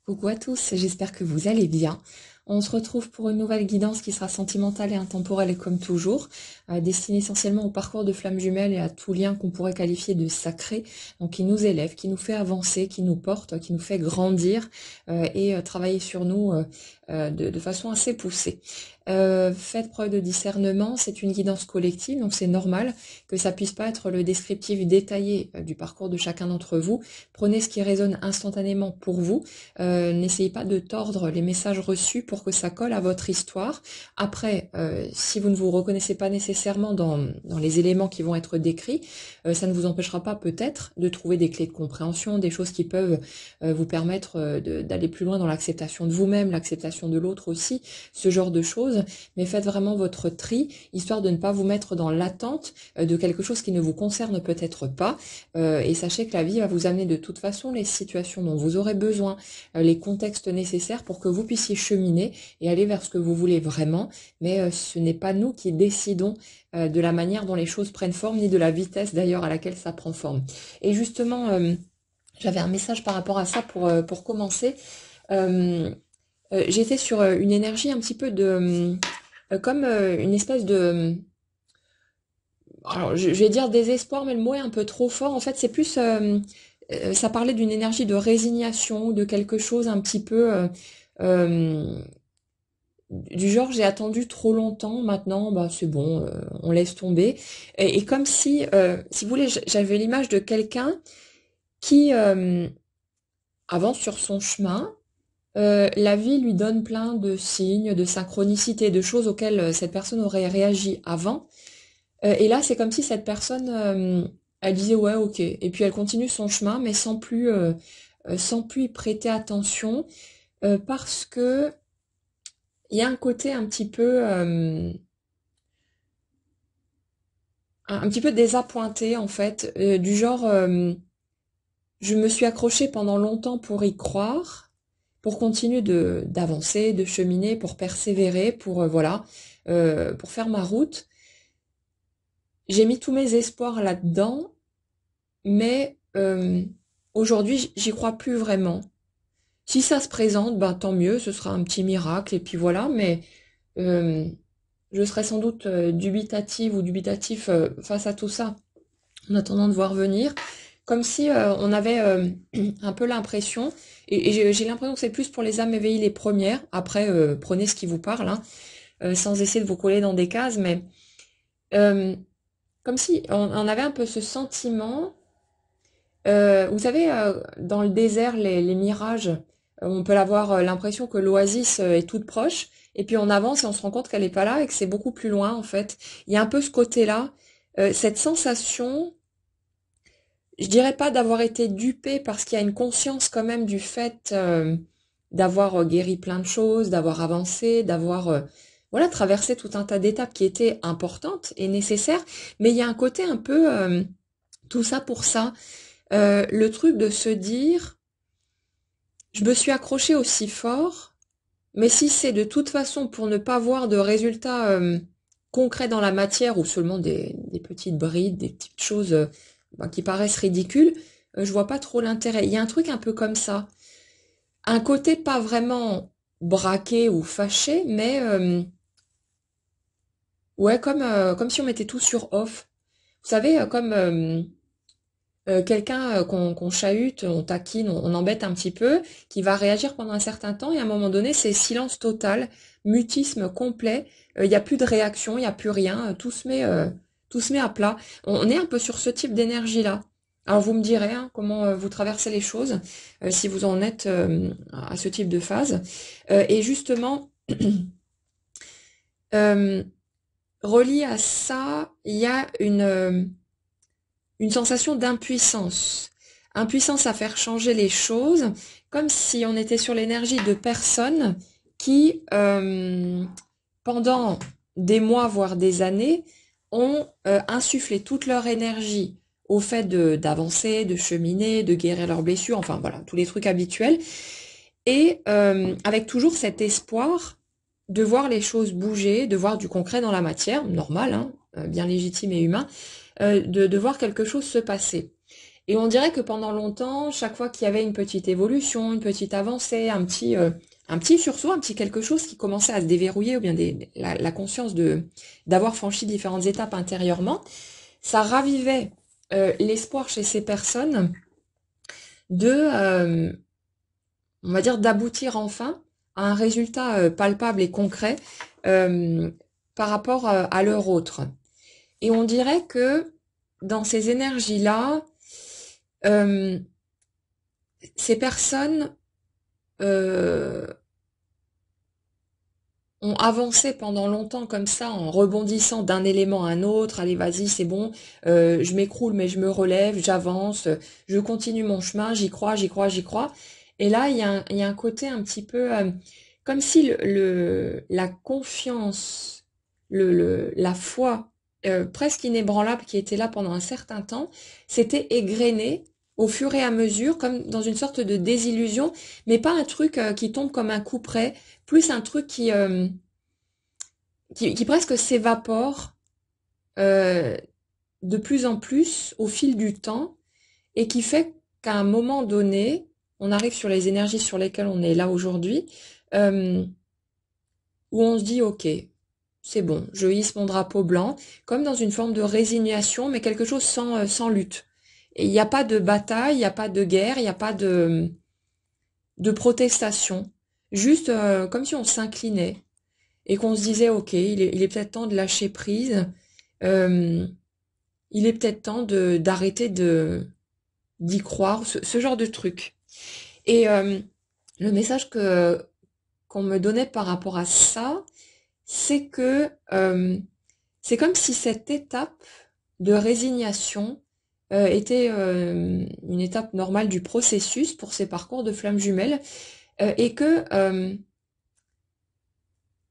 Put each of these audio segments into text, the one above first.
Coucou à tous, j'espère que vous allez bien. On se retrouve pour une nouvelle guidance qui sera sentimentale et intemporelle comme toujours, destinée essentiellement au parcours de flammes jumelles et à tout lien qu'on pourrait qualifier de sacré, donc qui nous élève, qui nous fait avancer, qui nous porte, qui nous fait grandir et travailler sur nous de façon assez poussée. Faites preuve de discernement, c'est une guidance collective, donc c'est normal que ça puisse pas être le descriptif détaillé du parcours de chacun d'entre vous. Prenez ce qui résonne instantanément pour vous. N'essayez pas de tordre les messages reçus pour que ça colle à votre histoire. Après, si vous ne vous reconnaissez pas nécessairement dans les éléments qui vont être décrits, ça ne vous empêchera pas peut-être de trouver des clés de compréhension, des choses qui peuvent vous permettre d'aller plus loin dans l'acceptation de vous-même, l'acceptation de l'autre aussi, ce genre de choses. Mais faites vraiment votre tri, histoire de ne pas vous mettre dans l'attente de quelque chose qui ne vous concerne peut-être pas. Et sachez que la vie va vous amener de toute façon les situations dont vous aurez besoin, les contextes nécessaires pour que vous puissiez cheminer et aller vers ce que vous voulez vraiment. Mais ce n'est pas nous qui décidons de la manière dont les choses prennent forme, ni de la vitesse d'ailleurs à laquelle ça prend forme. Et justement, j'avais un message par rapport à ça pour commencer. J'étais sur une énergie un petit peu de... comme une espèce de... alors, je vais dire désespoir, mais le mot est un peu trop fort. En fait, c'est plus... ça parlait d'une énergie de résignation, de quelque chose un petit peu... euh, du genre, j'ai attendu trop longtemps, maintenant, bah, c'est bon, on laisse tomber. Et comme si vous voulez, j'avais l'image de quelqu'un qui avance sur son chemin. La vie lui donne plein de signes, de synchronicités, de choses auxquelles cette personne aurait réagi avant. Et là, c'est comme si cette personne, elle disait ouais, ok, et puis elle continue son chemin, mais sans plus y prêter attention, parce que il y a un côté un petit peu désappointé en fait, du genre, je me suis accrochée pendant longtemps pour y croire, pour continuer d'avancer, de cheminer, pour persévérer, pour voilà, pour faire ma route. J'ai mis tous mes espoirs là-dedans, mais aujourd'hui, j'y crois plus vraiment. Si ça se présente, ben tant mieux, ce sera un petit miracle, et puis voilà, mais euh, je serais sans doute dubitative ou dubitatif face à tout ça, en attendant de voir venir, comme si on avait un peu l'impression, et j'ai l'impression que c'est plus pour les âmes éveillées les premières, après prenez ce qui vous parle, hein, sans essayer de vous coller dans des cases, mais euh, comme si on avait un peu ce sentiment. Vous savez, dans le désert, les mirages, on peut avoir l'impression que l'oasis est toute proche, et puis on avance et on se rend compte qu'elle n'est pas là et que c'est beaucoup plus loin en fait. Il y a un peu ce côté-là, cette sensation, je dirais pas d'avoir été dupé parce qu'il y a une conscience quand même du fait d'avoir guéri plein de choses, d'avoir avancé, d'avoir voilà traversé tout un tas d'étapes qui étaient importantes et nécessaires, mais il y a un côté un peu tout ça pour ça. Le truc de se dire, je me suis accroché aussi fort, mais si c'est de toute façon pour ne pas voir de résultats concrets dans la matière ou seulement des petites brides, des petites choses ben, qui paraissent ridicules, je vois pas trop l'intérêt. Il y a un truc un peu comme ça. Un côté pas vraiment braqué ou fâché, mais ouais, comme si on mettait tout sur off. Vous savez, comme quelqu'un qu'on chahute, on taquine, on embête un petit peu, qui va réagir pendant un certain temps et à un moment donné, c'est silence total, mutisme complet, il n'y a plus de réaction, il n'y a plus rien, tout se met à plat. On est un peu sur ce type d'énergie-là. Alors vous me direz hein, comment vous traversez les choses, si vous en êtes à ce type de phase. Et justement, euh, relié à ça, il y a une sensation d'impuissance. Impuissance à faire changer les choses, comme si on était sur l'énergie de personnes qui, pendant des mois, voire des années, ont insufflé toute leur énergie au fait d'avancer, de cheminer, de guérir leurs blessures, enfin voilà, tous les trucs habituels, et avec toujours cet espoir de voir les choses bouger, de voir du concret dans la matière, normal, hein, bien légitime et humain, de voir quelque chose se passer. Et on dirait que pendant longtemps, chaque fois qu'il y avait une petite évolution, une petite avancée, un petit sursaut, un petit quelque chose qui commençait à se déverrouiller, ou bien la conscience d'avoir franchi différentes étapes intérieurement, ça ravivait l'espoir chez ces personnes de, on va dire, d'aboutir enfin à un résultat palpable et concret euh, par rapport à leur autre. Et on dirait que dans ces énergies-là, euh, ces personnes euh, ont avancé pendant longtemps comme ça, en rebondissant d'un élément à un autre. Allez, vas-y, c'est bon, je m'écroule, mais je me relève, j'avance, je continue mon chemin, j'y crois, j'y crois, j'y crois. Et là, il y a un côté un petit peu comme si la confiance, la foi presque inébranlable qui était là pendant un certain temps, s'était égrenée au fur et à mesure, comme dans une sorte de désillusion, mais pas un truc qui tombe comme un coup près, plus un truc qui presque s'évapore euh, de plus en plus au fil du temps et qui fait qu'à un moment donné, on arrive sur les énergies sur lesquelles on est là aujourd'hui, euh, où on se dit, ok, c'est bon, je hisse mon drapeau blanc, comme dans une forme de résignation, mais quelque chose sans lutte. Et il n'y a pas de bataille, il n'y a pas de guerre, il n'y a pas de protestation, juste comme si on s'inclinait et qu'on se disait, ok, il est peut-être temps de lâcher prise, euh, il est peut-être temps d'arrêter d'y croire, ce genre de truc. Et le message qu'on me donnait par rapport à ça, c'est que c'est comme si cette étape de résignation était une étape normale du processus pour ces parcours de flammes jumelles et que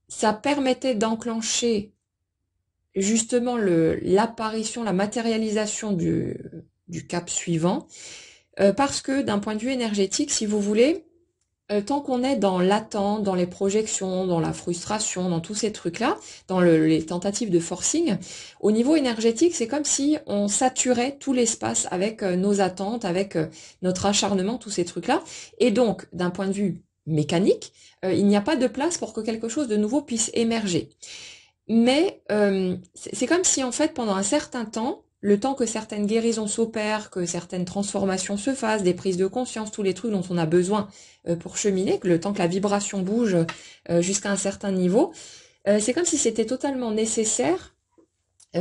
ça permettait d'enclencher justement l'apparition, la matérialisation du cap suivant, parce que d'un point de vue énergétique, si vous voulez, tant qu'on est dans l'attente, dans les projections, dans la frustration, dans tous ces trucs-là, dans les tentatives de forcing, au niveau énergétique, c'est comme si on saturait tout l'espace avec nos attentes, avec notre acharnement, tous ces trucs-là. Et donc, d'un point de vue mécanique, il n'y a pas de place pour que quelque chose de nouveau puisse émerger. Mais c'est comme si en fait pendant un certain temps, le temps que certaines guérisons s'opèrent, que certaines transformations se fassent, des prises de conscience, tous les trucs dont on a besoin pour cheminer, que le temps que la vibration bouge jusqu'à un certain niveau, c'est comme si c'était totalement nécessaire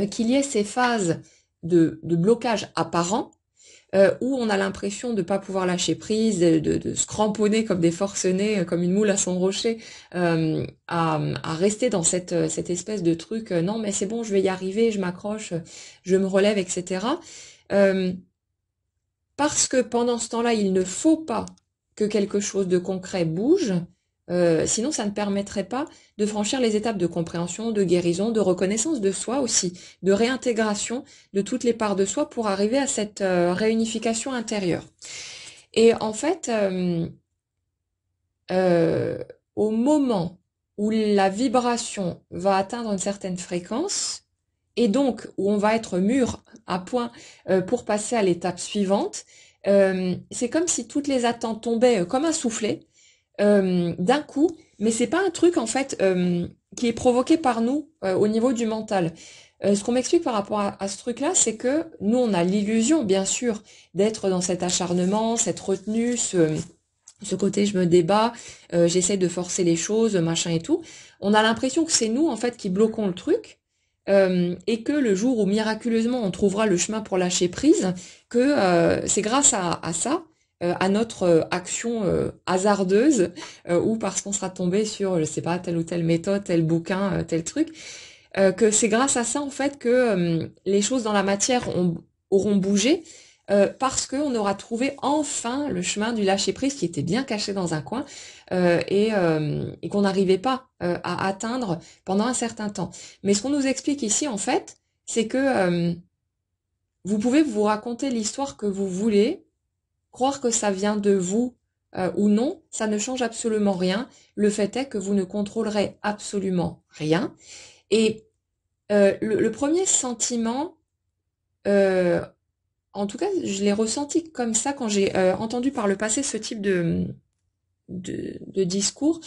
qu'il y ait ces phases de blocage apparent où on a l'impression de ne pas pouvoir lâcher prise, de se cramponner comme des forcenés, comme une moule à son rocher, à rester dans cette espèce de truc, non mais c'est bon, je vais y arriver, je m'accroche, je me relève, etc. Euh, Parce que pendant ce temps-là, il ne faut pas que quelque chose de concret bouge, sinon ça ne permettrait pas de franchir les étapes de compréhension, de guérison, de reconnaissance de soi aussi, de réintégration de toutes les parts de soi pour arriver à cette réunification intérieure. Et en fait, euh, au moment où la vibration va atteindre une certaine fréquence, et donc où on va être mûr à point pour passer à l'étape suivante, c'est comme si toutes les attentes tombaient comme un soufflet d'un coup, mais c'est pas un truc en fait qui est provoqué par nous au niveau du mental. Ce qu'on m'explique par rapport à ce truc-là, c'est que nous, on a l'illusion, bien sûr, d'être dans cet acharnement, cette retenue, ce côté je me débat, j'essaie de forcer les choses, machin et tout. On a l'impression que c'est nous, en fait, qui bloquons le truc, et que le jour où miraculeusement on trouvera le chemin pour lâcher prise, que c'est grâce à ça, à notre action hasardeuse, ou parce qu'on sera tombé sur, je sais pas, telle ou telle méthode, tel bouquin, tel truc, que c'est grâce à ça en fait que les choses dans la matière auront bougé, parce qu'on aura trouvé enfin le chemin du lâcher-prise qui était bien caché dans un coin et qu'on n'arrivait pas à atteindre pendant un certain temps. Mais ce qu'on nous explique ici, en fait, c'est que vous pouvez vous raconter l'histoire que vous voulez, croire que ça vient de vous ou non, ça ne change absolument rien. Le fait est que vous ne contrôlerez absolument rien. Et le premier sentiment, euh, en tout cas, je l'ai ressenti comme ça quand j'ai entendu par le passé ce type de discours.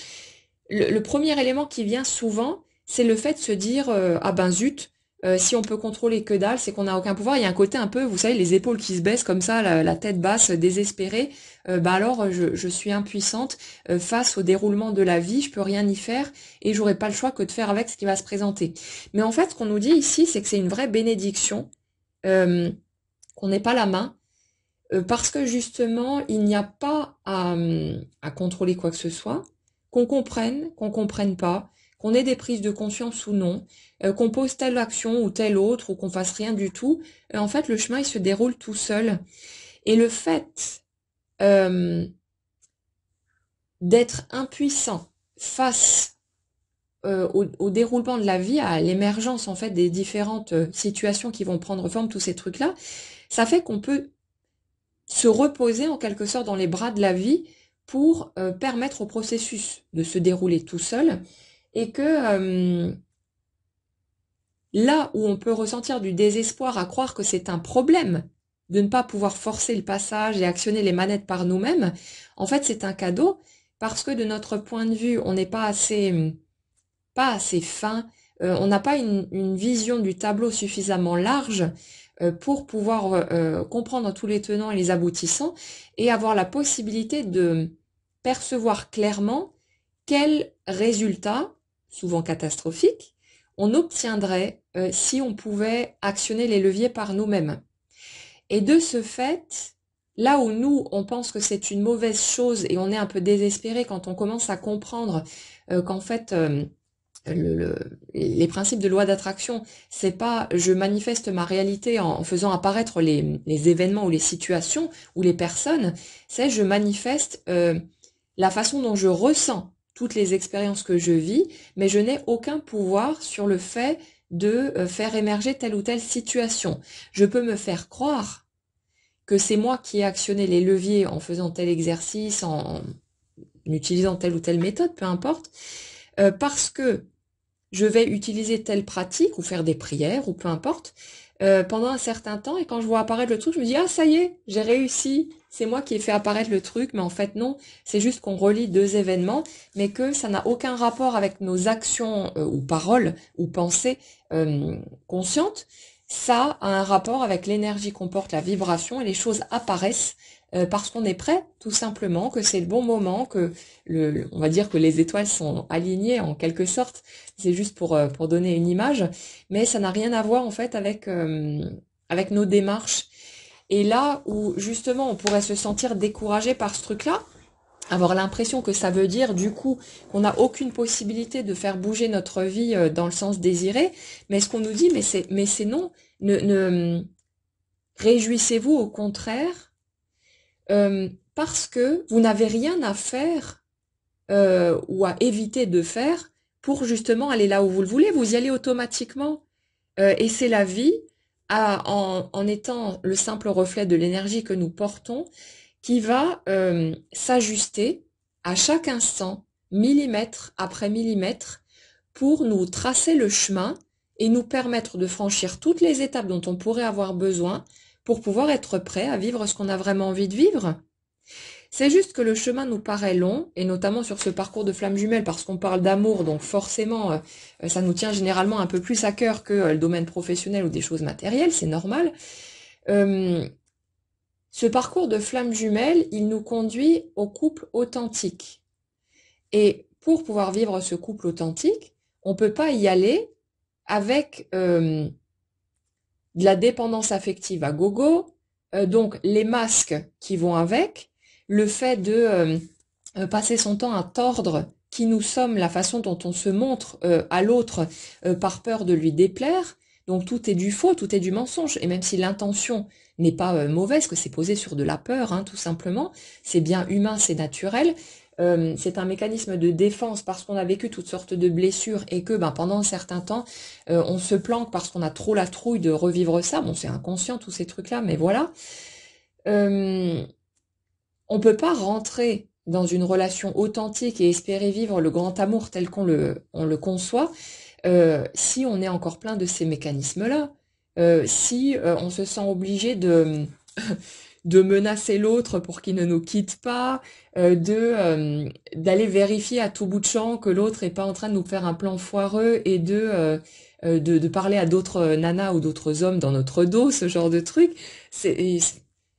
Le premier élément qui vient souvent, c'est le fait de se dire ah ben zut, si on peut contrôler que dalle, c'est qu'on n'a aucun pouvoir. Il y a un côté un peu, vous savez, les épaules qui se baissent comme ça, la tête basse, désespérée. Bah alors je suis impuissante face au déroulement de la vie, je peux rien y faire et j'aurai pas le choix que de faire avec ce qui va se présenter. Mais en fait, ce qu'on nous dit ici, c'est que c'est une vraie bénédiction, euh, qu'on n'ait pas la main, parce que justement, il n'y a pas à contrôler quoi que ce soit, qu'on comprenne pas, qu'on ait des prises de conscience ou non, qu'on pose telle action ou telle autre, ou qu'on fasse rien du tout. En fait, le chemin, il se déroule tout seul. Et le fait euh, d'être impuissant face au déroulement de la vie, à l'émergence en fait des différentes situations qui vont prendre forme, tous ces trucs-là, ça fait qu'on peut se reposer en quelque sorte dans les bras de la vie pour permettre au processus de se dérouler tout seul et que là où on peut ressentir du désespoir à croire que c'est un problème de ne pas pouvoir forcer le passage et actionner les manettes par nous-mêmes, en fait c'est un cadeau parce que de notre point de vue on n'est pas assez fin, on n'a pas une vision du tableau suffisamment large pour pouvoir comprendre tous les tenants et les aboutissants et avoir la possibilité de percevoir clairement quels résultats, souvent catastrophiques, on obtiendrait si on pouvait actionner les leviers par nous-mêmes. Et de ce fait, là où nous, on pense que c'est une mauvaise chose et on est un peu désespéré quand on commence à comprendre qu'en fait, les principes de loi d'attraction, c'est pas je manifeste ma réalité en faisant apparaître les événements ou les situations ou les personnes, c'est je manifeste la façon dont je ressens toutes les expériences que je vis, mais je n'ai aucun pouvoir sur le fait de faire émerger telle ou telle situation. Je peux me faire croire que c'est moi qui ai actionné les leviers en faisant tel exercice, en utilisant telle ou telle méthode, peu importe, parce que je vais utiliser telle pratique ou faire des prières ou peu importe pendant un certain temps et quand je vois apparaître le truc, je me dis ah ça y est, j'ai réussi, c'est moi qui ai fait apparaître le truc, mais en fait non, c'est juste qu'on relie deux événements, mais que ça n'a aucun rapport avec nos actions ou paroles ou pensées conscientes. Ça a un rapport avec l'énergie qu'on porte, la vibration et les choses apparaissent parce qu'on est prêt, tout simplement, que c'est le bon moment, que on va dire que les étoiles sont alignées en quelque sorte. C'est juste pour donner une image, mais ça n'a rien à voir en fait avec nos démarches. Et là où justement on pourrait se sentir découragé par ce truc-là, avoir l'impression que ça veut dire du coup qu'on n'a aucune possibilité de faire bouger notre vie dans le sens désiré, mais ce qu'on nous dit, mais c'est non, ne réjouissez-vous au contraire, parce que vous n'avez rien à faire ou à éviter de faire pour justement aller là où vous le voulez, vous y allez automatiquement. Et c'est la vie, en étant le simple reflet de l'énergie que nous portons, qui va s'ajuster à chaque instant, millimètre après millimètre, pour nous tracer le chemin et nous permettre de franchir toutes les étapes dont on pourrait avoir besoin pour pouvoir être prêt à vivre ce qu'on a vraiment envie de vivre. C'est juste que le chemin nous paraît long, et notamment sur ce parcours de flamme jumelle, parce qu'on parle d'amour, donc forcément, ça nous tient généralement un peu plus à cœur que le domaine professionnel ou des choses matérielles, c'est normal. Ce parcours de flamme jumelle, il nous conduit au couple authentique. Et pour pouvoir vivre ce couple authentique, on ne peut pas y aller avec de la dépendance affective à gogo, donc les masques qui vont avec, le fait de passer son temps à tordre qui nous sommes, la façon dont on se montre à l'autre par peur de lui déplaire. Donc tout est du faux, tout est du mensonge. Et même si l'intention n'est pas mauvaise, que c'est posé sur de la peur, hein, tout simplement, c'est bien humain, c'est naturel. C'est un mécanisme de défense parce qu'on a vécu toutes sortes de blessures et que pendant un certain temps, on se planque parce qu'on a trop la trouille de revivre ça. Bon, c'est inconscient tous ces trucs-là, mais voilà. On peut pas rentrer dans une relation authentique et espérer vivre le grand amour tel on le conçoit si on est encore plein de ces mécanismes-là. Si on se sent obligé de menacer l'autre pour qu'il ne nous quitte pas, d'aller vérifier à tout bout de champ que l'autre est pas en train de nous faire un plan foireux et de parler à d'autres nanas ou d'autres hommes dans notre dos, ce genre de truc.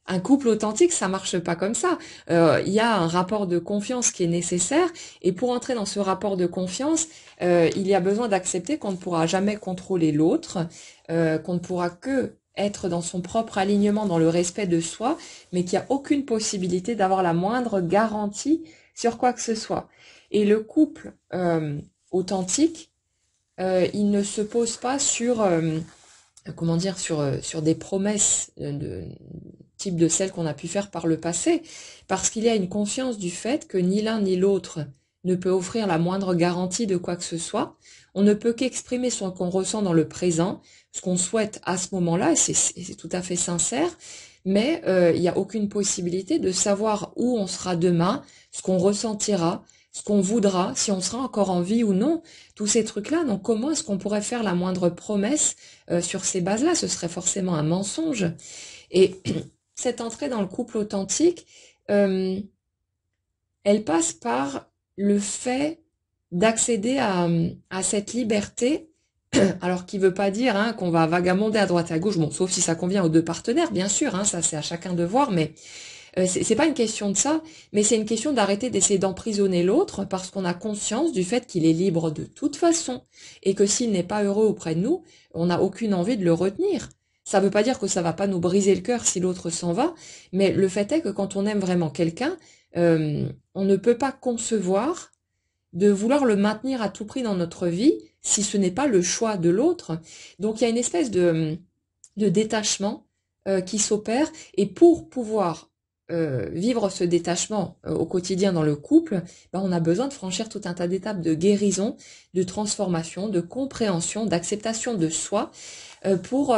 Un couple authentique, ça marche pas comme ça. Il y a un rapport de confiance qui est nécessaire, et pour entrer dans ce rapport de confiance, il y a besoin d'accepter qu'on ne pourra jamais contrôler l'autre, qu'on ne pourra que être dans son propre alignement, dans le respect de soi, mais qu'il n'y a aucune possibilité d'avoir la moindre garantie sur quoi que ce soit. Et le couple authentique, il ne se pose pas sur, comment dire, sur des promesses de type de celles qu'on a pu faire par le passé, parce qu'il y a une conscience du fait que ni l'un ni l'autre ne peut offrir la moindre garantie de quoi que ce soit. On ne peut qu'exprimer ce qu'on ressent dans le présent, ce qu'on souhaite à ce moment-là, et c'est tout à fait sincère, mais il n'y a aucune possibilité de savoir où on sera demain, ce qu'on ressentira, ce qu'on voudra, si on sera encore en vie ou non, tous ces trucs-là. Donc comment est-ce qu'on pourrait faire la moindre promesse sur ces bases-là? Ce serait forcément un mensonge. Et cette entrée dans le couple authentique, elle passe par le fait d'accéder à cette liberté, alors qui veut pas dire qu'on va vagabonder à droite à gauche, bon, sauf si ça convient aux deux partenaires, bien sûr, ça c'est à chacun de voir, mais c'est pas une question de ça, mais c'est une question d'arrêter d'essayer d'emprisonner l'autre parce qu'on a conscience du fait qu'il est libre de toute façon, et que s'il n'est pas heureux auprès de nous, on n'a aucune envie de le retenir. Ça veut pas dire que ça va pas nous briser le cœur si l'autre s'en va, mais le fait est que quand on aime vraiment quelqu'un, on ne peut pas concevoir de vouloir le maintenir à tout prix dans notre vie si ce n'est pas le choix de l'autre. Donc il y a une espèce de détachement qui s'opère, et pour pouvoir vivre ce détachement au quotidien dans le couple, on a besoin de franchir tout un tas d'étapes de guérison, de transformation, de compréhension, d'acceptation de soi, pour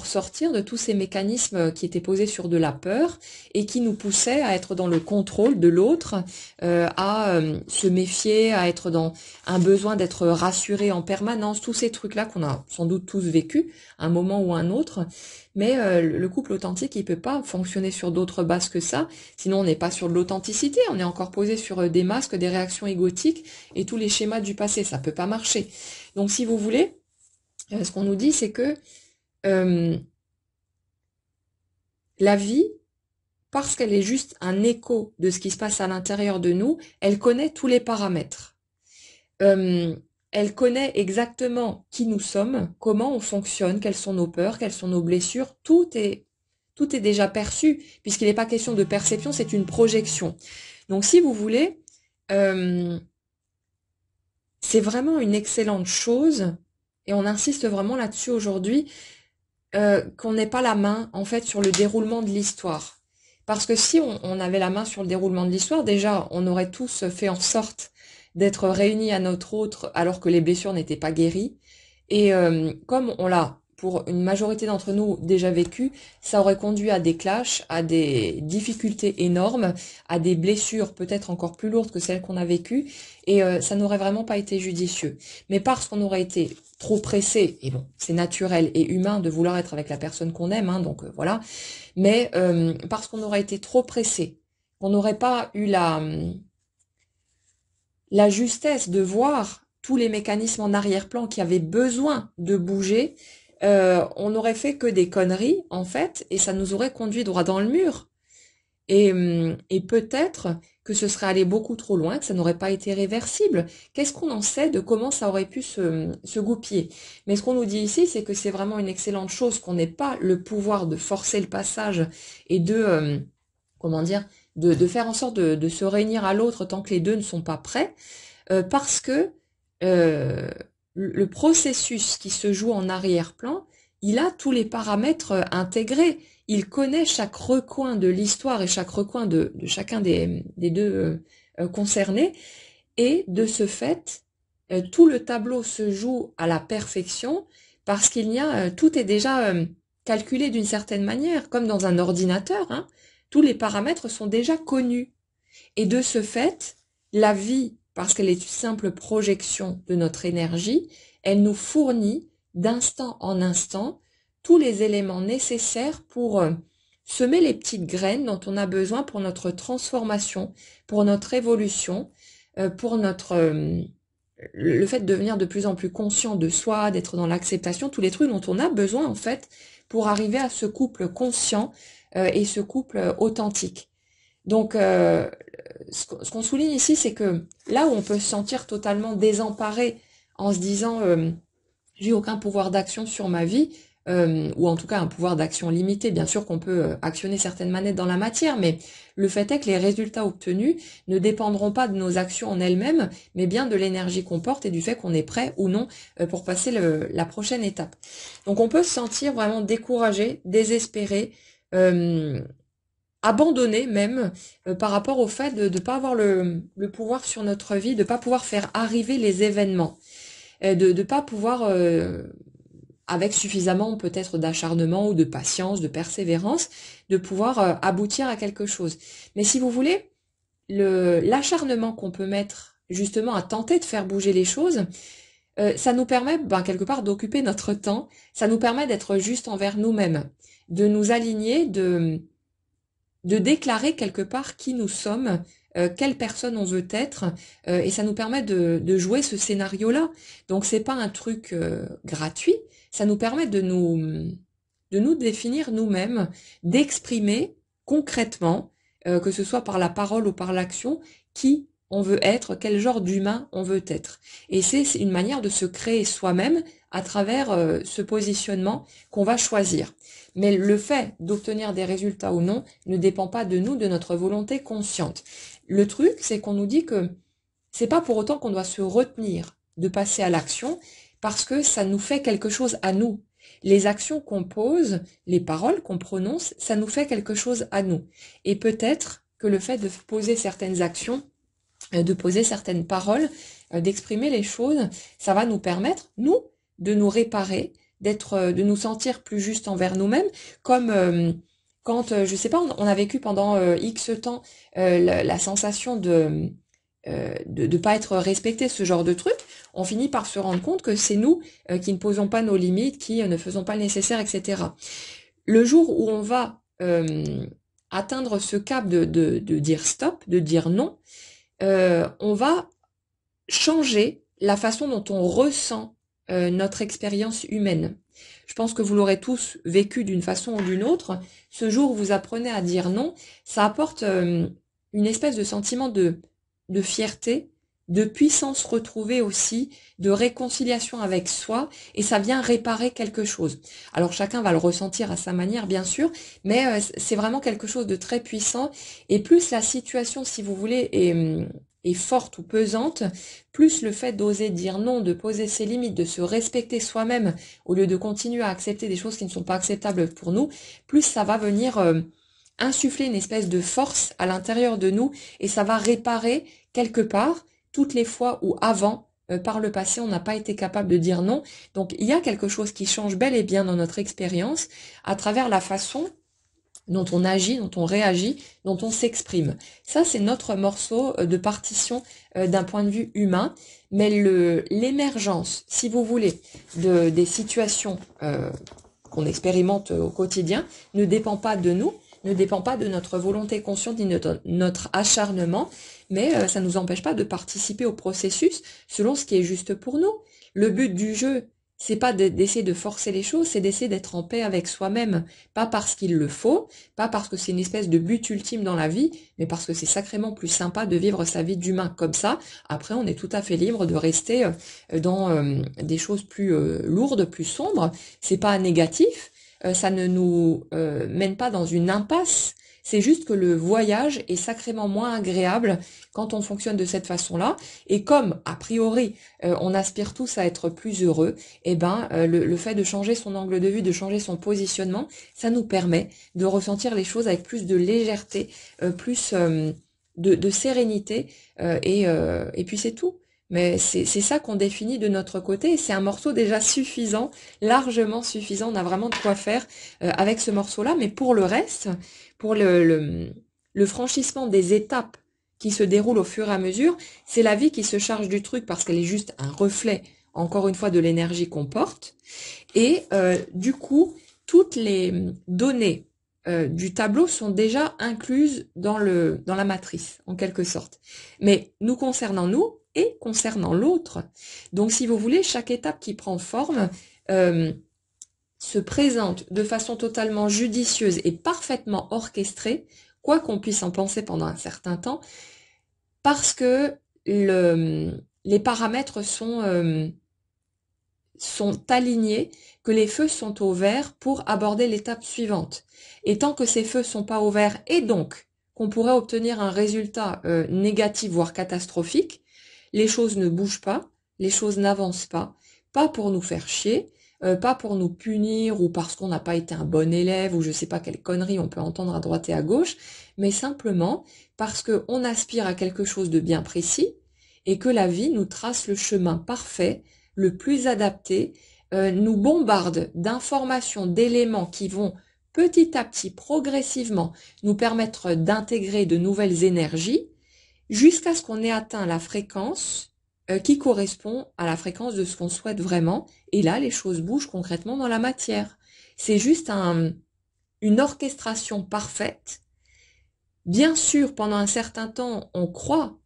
sortir de tous ces mécanismes qui étaient posés sur de la peur et qui nous poussaient à être dans le contrôle de l'autre, à se méfier, à être dans un besoin d'être rassuré en permanence, tous ces trucs-là qu'on a sans doute tous vécu à un moment ou à un autre. Mais le couple authentique, il peut pas fonctionner sur d'autres bases que ça, sinon on n'est pas sur de l'authenticité, on est encore posé sur des masques, des réactions égotiques et tous les schémas du passé, ça peut pas marcher. Donc si vous voulez, ce qu'on nous dit, c'est que la vie, parce qu'elle est juste un écho de ce qui se passe à l'intérieur de nous, elle connaît tous les paramètres. Elle connaît exactement qui nous sommes, comment on fonctionne, quelles sont nos peurs, quelles sont nos blessures. Tout est déjà perçu, puisqu'il n'est pas question de perception, c'est une projection. Donc si vous voulez, c'est vraiment une excellente chose, et on insiste vraiment là-dessus aujourd'hui, qu'on n'ait pas la main en fait sur le déroulement de l'histoire. Parce que si on avait la main sur le déroulement de l'histoire, déjà on aurait tous fait en sorte d'être réunis à notre autre alors que les blessures n'étaient pas guéries. Et comme on l'a, pour une majorité d'entre nous, déjà vécu, ça aurait conduit à des clashs, à des difficultés énormes, à des blessures peut-être encore plus lourdes que celles qu'on a vécues, et ça n'aurait vraiment pas été judicieux. Mais parce qu'on aurait été trop pressé, et bon, c'est naturel et humain de vouloir être avec la personne qu'on aime, donc voilà, mais parce qu'on aurait été trop pressé, on n'aurait pas eu la justesse de voir tous les mécanismes en arrière-plan qui avaient besoin de bouger, on n'aurait fait que des conneries, en fait, et ça nous aurait conduit droit dans le mur. Et peut-être que ce serait allé beaucoup trop loin, que ça n'aurait pas été réversible. Qu'est-ce qu'on en sait de comment ça aurait pu se goupiller? Mais ce qu'on nous dit ici, c'est que c'est vraiment une excellente chose qu'on n'ait pas le pouvoir de forcer le passage et de, comment dire, de faire en sorte de se réunir à l'autre tant que les deux ne sont pas prêts, parce que le processus qui se joue en arrière-plan, il a tous les paramètres intégrés. Il connaît chaque recoin de l'histoire et chaque recoin de chacun des deux concernés. Et de ce fait, tout le tableau se joue à la perfection parce qu'il y a, tout est déjà calculé d'une certaine manière, comme dans un ordinateur. Tous les paramètres sont déjà connus. Et de ce fait, la vie, parce qu'elle est une simple projection de notre énergie, elle nous fournit d'instant en instant tous les éléments nécessaires pour semer les petites graines dont on a besoin pour notre transformation, pour notre évolution, pour le fait de devenir de plus en plus conscient de soi, d'être dans l'acceptation, tous les trucs dont on a besoin en fait pour arriver à ce couple conscient et ce couple authentique. Donc, ce qu'on souligne ici, c'est que là où on peut se sentir totalement désemparé en se disant j'ai aucun pouvoir d'action sur ma vie, ou en tout cas un pouvoir d'action limité, bien sûr qu'on peut actionner certaines manettes dans la matière, mais le fait est que les résultats obtenus ne dépendront pas de nos actions en elles-mêmes, mais bien de l'énergie qu'on porte et du fait qu'on est prêt ou non pour passer la prochaine étape. Donc on peut se sentir vraiment découragé, désespéré, abandonné même par rapport au fait de ne pas avoir le pouvoir sur notre vie, de ne pas pouvoir faire arriver les événements, de ne pas pouvoir, avec suffisamment peut-être d'acharnement ou de patience, de persévérance, de pouvoir aboutir à quelque chose. Mais si vous voulez, l'acharnement qu'on peut mettre justement à tenter de faire bouger les choses, ça nous permet quelque part d'occuper notre temps, ça nous permet d'être juste envers nous-mêmes, de nous aligner, de déclarer quelque part qui nous sommes, quelle personne on veut être, et ça nous permet de jouer ce scénario-là. Donc c'est pas un truc gratuit, ça nous permet de nous définir nous-mêmes, d'exprimer concrètement, que ce soit par la parole ou par l'action, qui on veut être, quel genre d'humain on veut être. Et c'est une manière de se créer soi-même à travers ce positionnement qu'on va choisir. Mais le fait d'obtenir des résultats ou non ne dépend pas de nous, de notre volonté consciente. Le truc, c'est qu'on nous dit que c'est pas pour autant qu'on doit se retenir de passer à l'action parce que ça nous fait quelque chose à nous. Les actions qu'on pose, les paroles qu'on prononce, ça nous fait quelque chose à nous. Et peut-être que le fait de poser certaines actions, de poser certaines paroles, d'exprimer les choses, ça va nous permettre, nous, de nous réparer, de nous sentir plus juste envers nous-mêmes, comme quand, je sais pas, on a vécu pendant X temps la sensation de pas être respecté, ce genre de truc, on finit par se rendre compte que c'est nous qui ne posons pas nos limites, qui ne faisons pas le nécessaire, etc. Le jour où on va atteindre ce cap de dire stop, de dire non, on va changer la façon dont on ressent notre expérience humaine. Je pense que vous l'aurez tous vécu d'une façon ou d'une autre. Ce jour où vous apprenez à dire non, ça apporte une espèce de sentiment de fierté, de puissance retrouvée aussi, de réconciliation avec soi, et ça vient réparer quelque chose. Alors chacun va le ressentir à sa manière, bien sûr, mais c'est vraiment quelque chose de très puissant, et plus la situation, si vous voulez, est forte ou pesante, plus le fait d'oser dire non, de poser ses limites, de se respecter soi-même, au lieu de continuer à accepter des choses qui ne sont pas acceptables pour nous, plus ça va venir insuffler une espèce de force à l'intérieur de nous, et ça va réparer quelque part toutes les fois où avant, par le passé, on n'a pas été capable de dire non. Donc il y a quelque chose qui change bel et bien dans notre expérience à travers la façon dont on agit, dont on réagit, dont on s'exprime. Ça, c'est notre morceau de partition d'un point de vue humain, mais l'émergence, si vous voulez, des situations qu'on expérimente au quotidien ne dépend pas de nous, ne dépend pas de notre volonté consciente ni de notre acharnement, mais ça ne nous empêche pas de participer au processus selon ce qui est juste pour nous. Le but du jeu, c'est pas d'essayer de forcer les choses, c'est d'essayer d'être en paix avec soi-même, pas parce qu'il le faut, pas parce que c'est une espèce de but ultime dans la vie, mais parce que c'est sacrément plus sympa de vivre sa vie d'humain comme ça. Après, on est tout à fait libre de rester dans des choses plus lourdes, plus sombres. C'est pas négatif, ça ne nous mène pas dans une impasse. C'est juste que le voyage est sacrément moins agréable quand on fonctionne de cette façon-là. Et comme, a priori, on aspire tous à être plus heureux, eh ben, le fait de changer son angle de vue, de changer son positionnement, ça nous permet de ressentir les choses avec plus de légèreté, plus de sérénité, et puis c'est tout. Mais c'est ça qu'on définit de notre côté, et c'est un morceau déjà suffisant, largement suffisant, on a vraiment de quoi faire avec ce morceau-là, mais pour le reste, pour le franchissement des étapes qui se déroulent au fur et à mesure, c'est la vie qui se charge du truc parce qu'elle est juste un reflet, encore une fois, de l'énergie qu'on porte, et du coup, toutes les données du tableau sont déjà incluses dans la matrice, en quelque sorte. Mais nous concernant nous et concernant l'autre. Donc, si vous voulez, chaque étape qui prend forme se présente de façon totalement judicieuse et parfaitement orchestrée, quoi qu'on puisse en penser pendant un certain temps, parce que les paramètres sont alignés, que les feux sont au vert pour aborder l'étape suivante. Et tant que ces feux sont pas au vert, et donc qu'on pourrait obtenir un résultat négatif, voire catastrophique, les choses ne bougent pas, les choses n'avancent pas pour nous faire chier, pas pour nous punir ou parce qu'on n'a pas été un bon élève ou je sais pas quelle connerie on peut entendre à droite et à gauche, mais simplement parce qu'on aspire à quelque chose de bien précis et que la vie nous trace le chemin parfait, le plus adapté, nous bombarde d'informations, d'éléments qui vont petit à petit, progressivement, nous permettre d'intégrer de nouvelles énergies jusqu'à ce qu'on ait atteint la fréquence qui correspond à la fréquence de ce qu'on souhaite vraiment. Et là, les choses bougent concrètement dans la matière. C'est juste une orchestration parfaite. Bien sûr, pendant un certain temps, on croit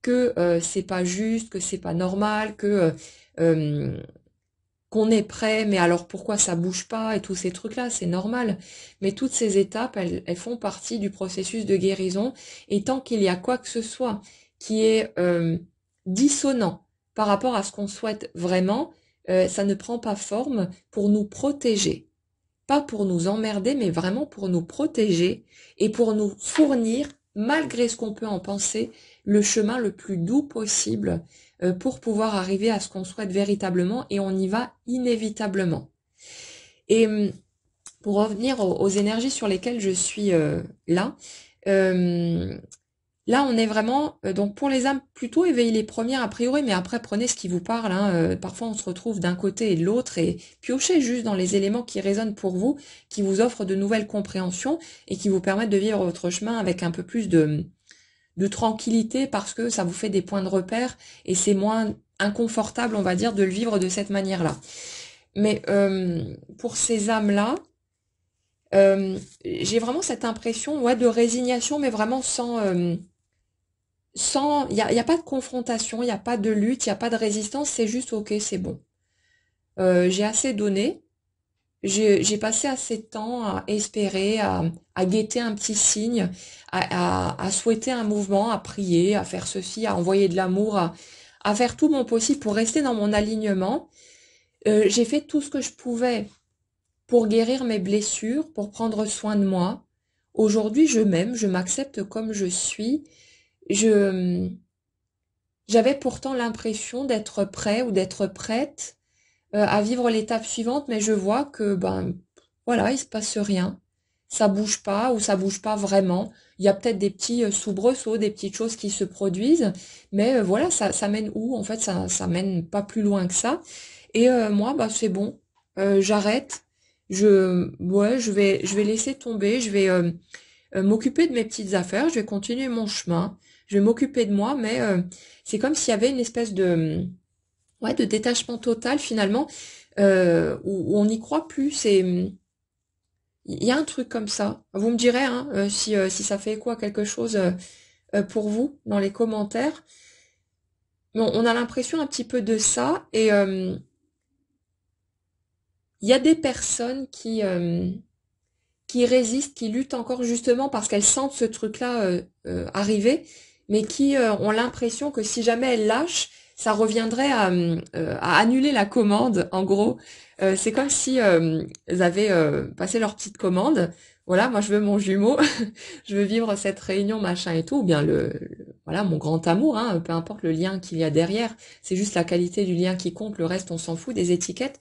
que c'est pas juste, que c'est pas normal, que qu'on est prêt, mais alors pourquoi ça bouge pas et tous ces trucs-là, c'est normal. Mais toutes ces étapes, elles font partie du processus de guérison. Et tant qu'il y a quoi que ce soit qui est dissonant par rapport à ce qu'on souhaite vraiment, ça ne prend pas forme pour nous protéger. Pas pour nous emmerder, mais vraiment pour nous protéger et pour nous fournir, malgré ce qu'on peut en penser, le chemin le plus doux possible pour pouvoir arriver à ce qu'on souhaite véritablement, et on y va inévitablement. Et pour revenir aux énergies sur lesquelles je suis là, là on est vraiment, donc pour les âmes plutôt éveillez les premières a priori, mais après prenez ce qui vous parle, hein, parfois on se retrouve d'un côté et de l'autre, et piochez juste dans les éléments qui résonnent pour vous, qui vous offrent de nouvelles compréhensions et qui vous permettent de vivre votre chemin avec un peu plus de tranquillité, parce que ça vous fait des points de repère et c'est moins inconfortable, on va dire, de le vivre de cette manière-là. Mais pour ces âmes-là, j'ai vraiment cette impression, ouais, de résignation, mais vraiment il y a pas de confrontation, il n'y a pas de lutte, il n'y a pas de résistance, c'est juste ok, c'est bon. J'ai assez donné, j'ai passé assez de temps à espérer, à guetter un petit signe, à souhaiter un mouvement, à prier, à faire ceci, à envoyer de l'amour, à faire tout mon possible pour rester dans mon alignement. J'ai fait tout ce que je pouvais pour guérir mes blessures, pour prendre soin de moi. Aujourd'hui, je m'aime, je m'accepte comme je suis. J'avais pourtant l'impression d'être prêt ou d'être prête à vivre l'étape suivante, mais je vois que voilà, il se passe rien. Ça bouge pas ou ça bouge pas vraiment. Il y a peut-être des petits soubresauts, des petites choses qui se produisent, mais voilà, ça mène où? En fait, ça mène pas plus loin que ça. Et moi, c'est bon. J'arrête. Je vais laisser tomber. Je vais m'occuper de mes petites affaires. Je vais continuer mon chemin. Je vais m'occuper de moi, mais c'est comme s'il y avait une espèce de détachement total finalement, où on n'y croit plus. Il y a un truc comme ça. Vous me direz hein, si ça fait écho à quelque chose pour vous dans les commentaires. Bon, on a l'impression un petit peu de ça, et il y a des personnes qui résistent, qui luttent encore justement parce qu'elles sentent ce truc-là arriver, mais qui ont l'impression que si jamais elles lâchent, ça reviendrait à annuler la commande, en gros. C'est comme si elles avaient passé leur petite commande. Voilà, moi je veux mon jumeau, je veux vivre cette réunion, machin et tout, ou bien voilà, mon grand amour, hein, peu importe le lien qu'il y a derrière, c'est juste la qualité du lien qui compte, le reste on s'en fout des étiquettes.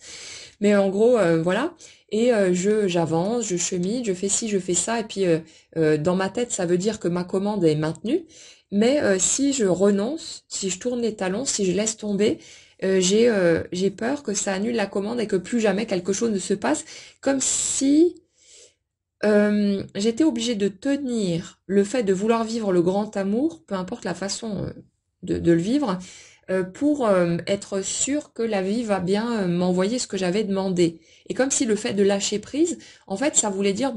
Mais en gros, voilà. Et j'avance, je chemine, je fais ci, je fais ça, et puis dans ma tête, ça veut dire que ma commande est maintenue. Mais si je renonce, si je tourne les talons, si je laisse tomber, j'ai peur que ça annule la commande et que plus jamais quelque chose ne se passe, comme si j'étais obligée de tenir le fait de vouloir vivre le grand amour, peu importe la façon de le vivre, pour être sûr que la vie va bien m'envoyer ce que j'avais demandé. Et comme si le fait de lâcher prise, en fait, ça voulait dire,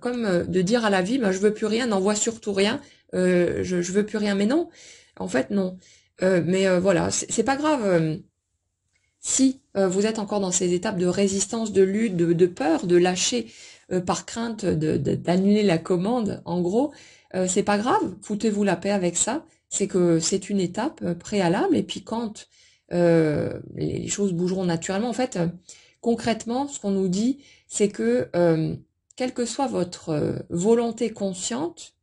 comme de dire à la vie, je veux plus rien, n'envoie surtout rien, je veux plus rien. Mais non, en fait, non. Voilà, c'est pas grave. Si vous êtes encore dans ces étapes de résistance, de lutte, de peur, de lâcher par crainte d'annuler la commande, en gros, c'est pas grave, foutez-vous la paix avec ça. C'est que c'est une étape préalable, et puis quand les choses bougeront naturellement, en fait, concrètement, ce qu'on nous dit, c'est que quelle que soit votre volonté consciente,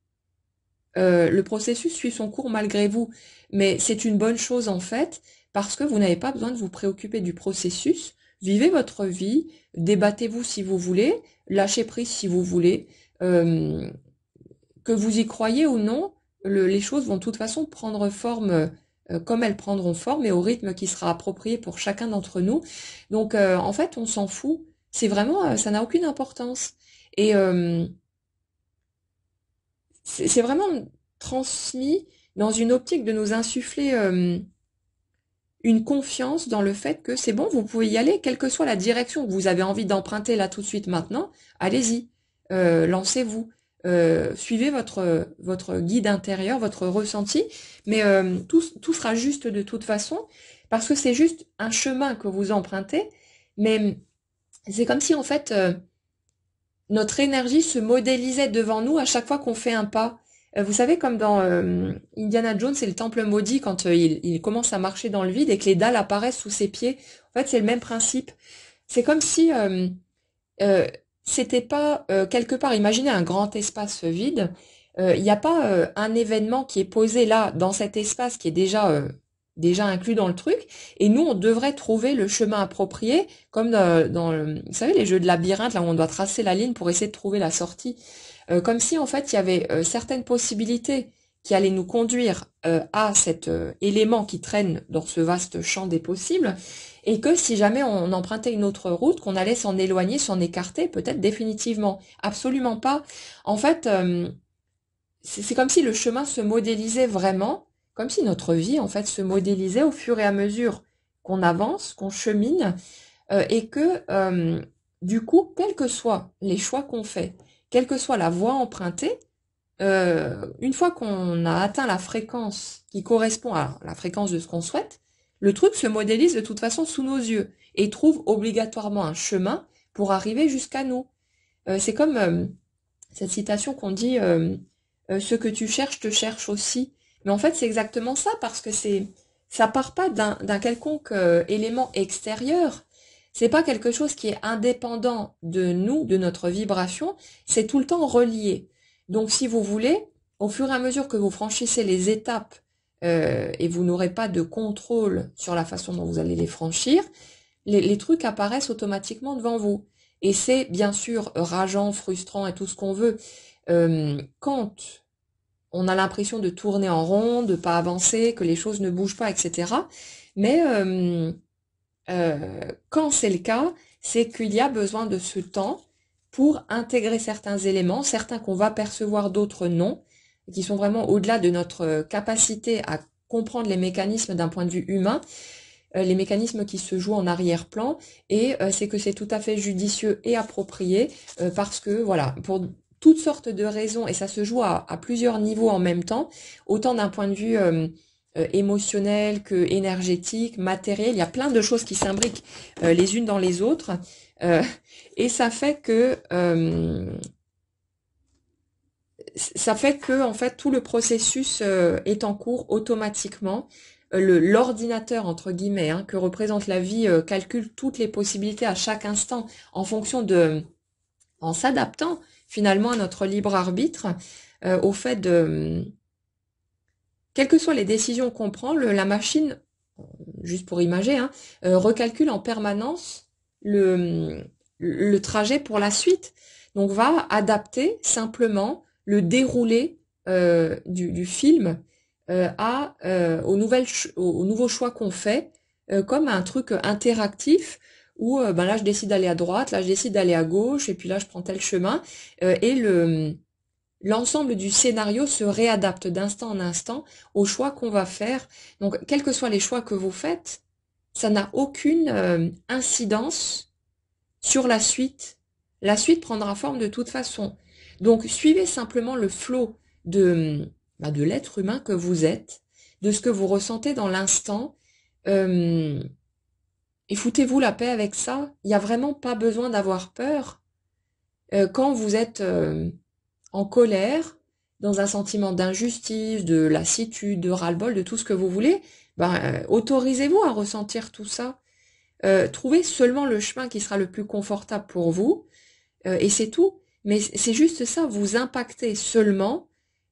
le processus suit son cours malgré vous. Mais c'est une bonne chose en fait, parce que vous n'avez pas besoin de vous préoccuper du processus. Vivez votre vie, débattez-vous si vous voulez, lâchez prise si vous voulez. Euh, que vous y croyez ou non, les choses vont de toute façon prendre forme comme elles prendront forme et au rythme qui sera approprié pour chacun d'entre nous. Donc en fait, on s'en fout. C'est vraiment, ça n'a aucune importance. Et c'est vraiment transmis dans une optique de nous insuffler une confiance dans le fait que c'est bon, vous pouvez y aller, quelle que soit la direction que vous avez envie d'emprunter là tout de suite maintenant, allez-y, lancez-vous, suivez votre guide intérieur, votre ressenti, mais tout sera juste de toute façon, parce que c'est juste un chemin que vous empruntez, mais c'est comme si en fait notre énergie se modélisait devant nous à chaque fois qu'on fait un pas. Vous savez, comme dans Indiana Jones et le Temple maudit, quand il commence à marcher dans le vide et que les dalles apparaissent sous ses pieds. En fait, c'est le même principe. C'est comme si c'était pas quelque part, imaginez un grand espace vide. Il n'y a pas un événement qui est posé là, dans cet espace qui est déjà inclus dans le truc, et nous on devrait trouver le chemin approprié, comme vous savez les jeux de labyrinthe là où on doit tracer la ligne pour essayer de trouver la sortie. Comme si en fait il y avait certaines possibilités qui allaient nous conduire à cet élément qui traîne dans ce vaste champ des possibles, et que si jamais on empruntait une autre route, qu'on allait s'en éloigner, s'en écarter, peut-être définitivement. Absolument pas. En fait, c'est comme si le chemin se modélisait vraiment, comme si notre vie en fait se modélisait au fur et à mesure qu'on avance, qu'on chemine, et que du coup, quels que soient les choix qu'on fait, quelle que soit la voie empruntée, une fois qu'on a atteint la fréquence qui correspond à la fréquence de ce qu'on souhaite, le truc se modélise de toute façon sous nos yeux et trouve obligatoirement un chemin pour arriver jusqu'à nous. C'est comme cette citation qu'on dit ce que tu cherches te cherche aussi. Mais en fait, c'est exactement ça, parce que ça part pas d'un quelconque élément extérieur. C'est pas quelque chose qui est indépendant de nous, de notre vibration. C'est tout le temps relié. Donc, si vous voulez, au fur et à mesure que vous franchissez les étapes et vous n'aurez pas de contrôle sur la façon dont vous allez les franchir, les trucs apparaissent automatiquement devant vous. Et c'est bien sûr rageant, frustrant et tout ce qu'on veut. Quand on a l'impression de tourner en rond, de pas avancer, que les choses ne bougent pas, etc. Mais quand c'est le cas, c'est qu'il y a besoin de ce temps pour intégrer certains éléments, certains qu'on va percevoir, d'autres non, qui sont vraiment au-delà de notre capacité à comprendre les mécanismes d'un point de vue humain, les mécanismes qui se jouent en arrière-plan, et c'est que c'est tout à fait judicieux et approprié, parce que voilà, pour toutes sortes de raisons, et ça se joue à plusieurs niveaux en même temps, autant d'un point de vue émotionnel que énergétique, matériel, il y a plein de choses qui s'imbriquent les unes dans les autres, et ça fait que en fait tout le processus est en cours automatiquement. L'ordinateur entre guillemets que représente la vie calcule toutes les possibilités à chaque instant en s'adaptant finalement à notre libre arbitre, au fait de quelles que soient les décisions qu'on prend, la machine, juste pour imager, recalcule en permanence le trajet pour la suite. Donc va adapter simplement le déroulé du film aux nouveaux choix qu'on fait, comme un truc interactif où là je décide d'aller à droite, là je décide d'aller à gauche, et puis là je prends tel chemin, et l'ensemble du scénario se réadapte d'instant en instant aux choix qu'on va faire. Donc, quels que soient les choix que vous faites, ça n'a aucune incidence sur la suite. La suite prendra forme de toute façon. Donc, suivez simplement le flot de l'être humain que vous êtes, de ce que vous ressentez dans l'instant, et foutez-vous la paix avec ça. Il n'y a vraiment pas besoin d'avoir peur. Quand vous êtes en colère, dans un sentiment d'injustice, de lassitude, de ras-le-bol, de tout ce que vous voulez, autorisez-vous à ressentir tout ça. Trouvez seulement le chemin qui sera le plus confortable pour vous, et c'est tout. Mais c'est juste ça, vous impactez seulement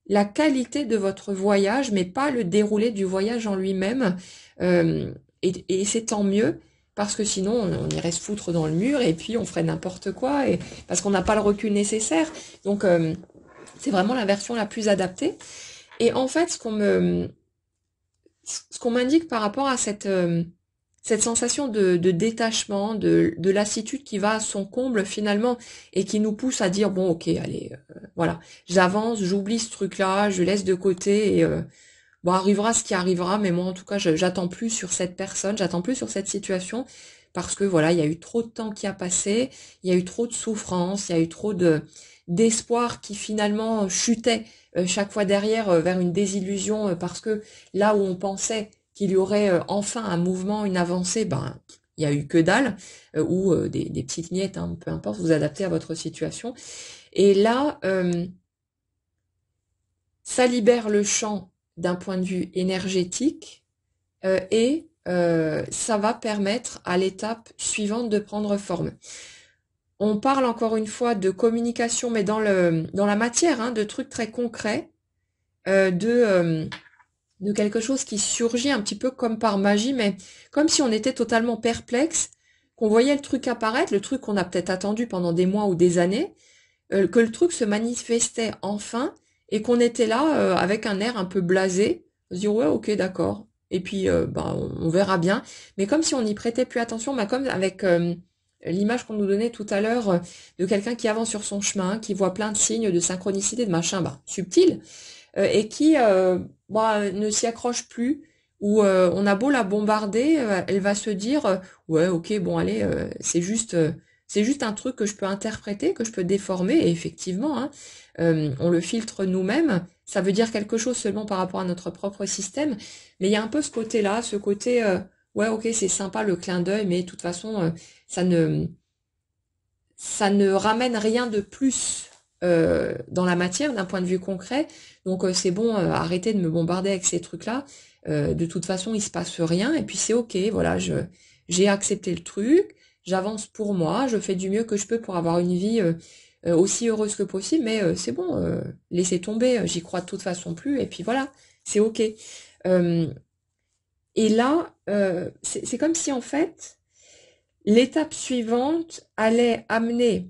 la qualité de votre voyage, mais pas le déroulé du voyage en lui-même. Et c'est tant mieux, parce que sinon on irait se foutre dans le mur et puis on ferait n'importe quoi, et parce qu'on n'a pas le recul nécessaire. Donc c'est vraiment la version la plus adaptée. Et en fait, ce qu'on m'indique par rapport à cette sensation de détachement, de lassitude qui va à son comble finalement et qui nous pousse à dire bon ok allez voilà, j'avance, j'oublie ce truc-là, je laisse de côté, et bon, arrivera ce qui arrivera, mais moi en tout cas j'attends plus sur cette personne, j'attends plus sur cette situation, parce que voilà, il y a eu trop de temps qui a passé, il y a eu trop de souffrance, il y a eu trop d'espoir qui finalement chutait chaque fois derrière vers une désillusion, parce que là où on pensait qu'il y aurait enfin un mouvement, une avancée, il y a eu que dalle, ou des petites miettes, hein, peu importe, vous adaptez à votre situation. Et là, ça libère le champ d'un point de vue énergétique, et ça va permettre à l'étape suivante de prendre forme. On parle encore une fois de communication, mais dans la matière, hein, de trucs très concrets, de quelque chose qui surgit un petit peu comme par magie, mais comme si on était totalement perplexe, qu'on voyait le truc apparaître, le truc qu'on a peut-être attendu pendant des mois ou des années, que le truc se manifestait enfin, et qu'on était là avec un air un peu blasé, on se dit ouais ok d'accord, et puis on verra bien, mais comme si on n'y prêtait plus attention, comme avec l'image qu'on nous donnait tout à l'heure de quelqu'un qui avance sur son chemin, qui voit plein de signes de synchronicité, de machin, subtil, et qui ne s'y accroche plus, ou on a beau la bombarder, elle va se dire ouais ok bon allez, c'est juste un truc que je peux interpréter, que je peux déformer, et effectivement hein, on le filtre nous-mêmes, ça veut dire quelque chose seulement par rapport à notre propre système, mais il y a un peu ce côté-là, ce côté ouais ok c'est sympa le clin d'œil, mais de toute façon ça ne ramène rien de plus dans la matière d'un point de vue concret, donc c'est bon, arrêtez de me bombarder avec ces trucs-là, de toute façon il se passe rien, et puis c'est ok, voilà, j'ai accepté le truc, j'avance pour moi, je fais du mieux que je peux pour avoir une vie aussi heureuse que possible, mais c'est bon, laissez tomber, j'y crois de toute façon plus, et puis voilà, c'est ok. Euh, et là, c'est comme si en fait, l'étape suivante allait amener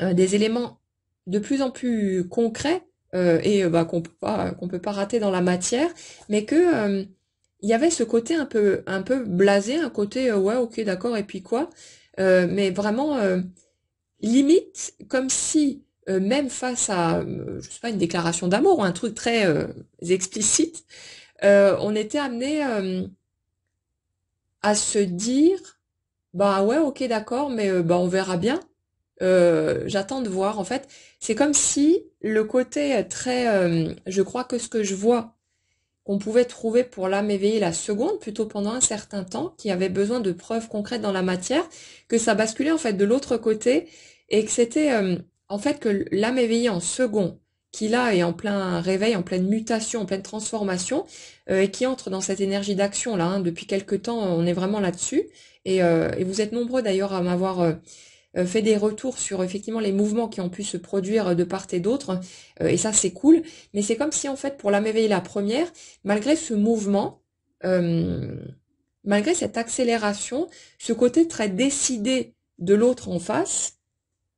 des éléments de plus en plus concrets, qu'on peut pas rater dans la matière, mais que il y avait ce côté un peu blasé, un côté ouais ok d'accord et puis quoi, mais vraiment limite comme si même face à je sais pas, une déclaration d'amour ou un truc très explicite, on était amené à se dire bah ouais ok d'accord, mais on verra bien. J'attends de voir. En fait, c'est comme si le côté très, je crois que ce que je vois, qu'on pouvait trouver pour l'âme éveillée la seconde, plutôt pendant un certain temps, qui avait besoin de preuves concrètes dans la matière, que ça basculait en fait de l'autre côté, et que c'était en fait que l'âme éveillée en second, qui là est en plein réveil, en pleine mutation, en pleine transformation, et qui entre dans cette énergie d'action là, hein, depuis quelque temps, on est vraiment là-dessus, et vous êtes nombreux d'ailleurs à m'avoir fait des retours sur effectivement les mouvements qui ont pu se produire de part et d'autre, et ça c'est cool, mais c'est comme si en fait pour la m'éveiller la première, malgré ce mouvement, euh, malgré cette accélération, ce côté très décidé de l'autre en face,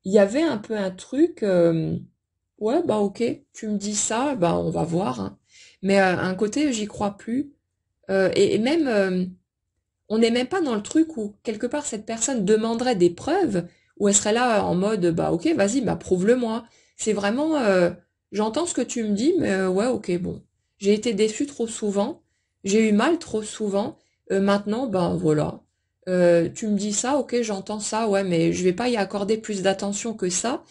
il y avait un peu un truc, ouais ok, tu me dis ça, on va voir, hein. Mais un côté j'y crois plus, et même on n'est même pas dans le truc où, quelque part, cette personne demanderait des preuves, ou elle serait là en mode, ok, vas-y, prouve-le-moi. C'est vraiment, j'entends ce que tu me dis, mais ouais, ok, bon. J'ai été déçue trop souvent, j'ai eu mal trop souvent, maintenant, ben voilà. Tu me dis ça, ok, j'entends ça, ouais, mais je vais pas y accorder plus d'attention que ça,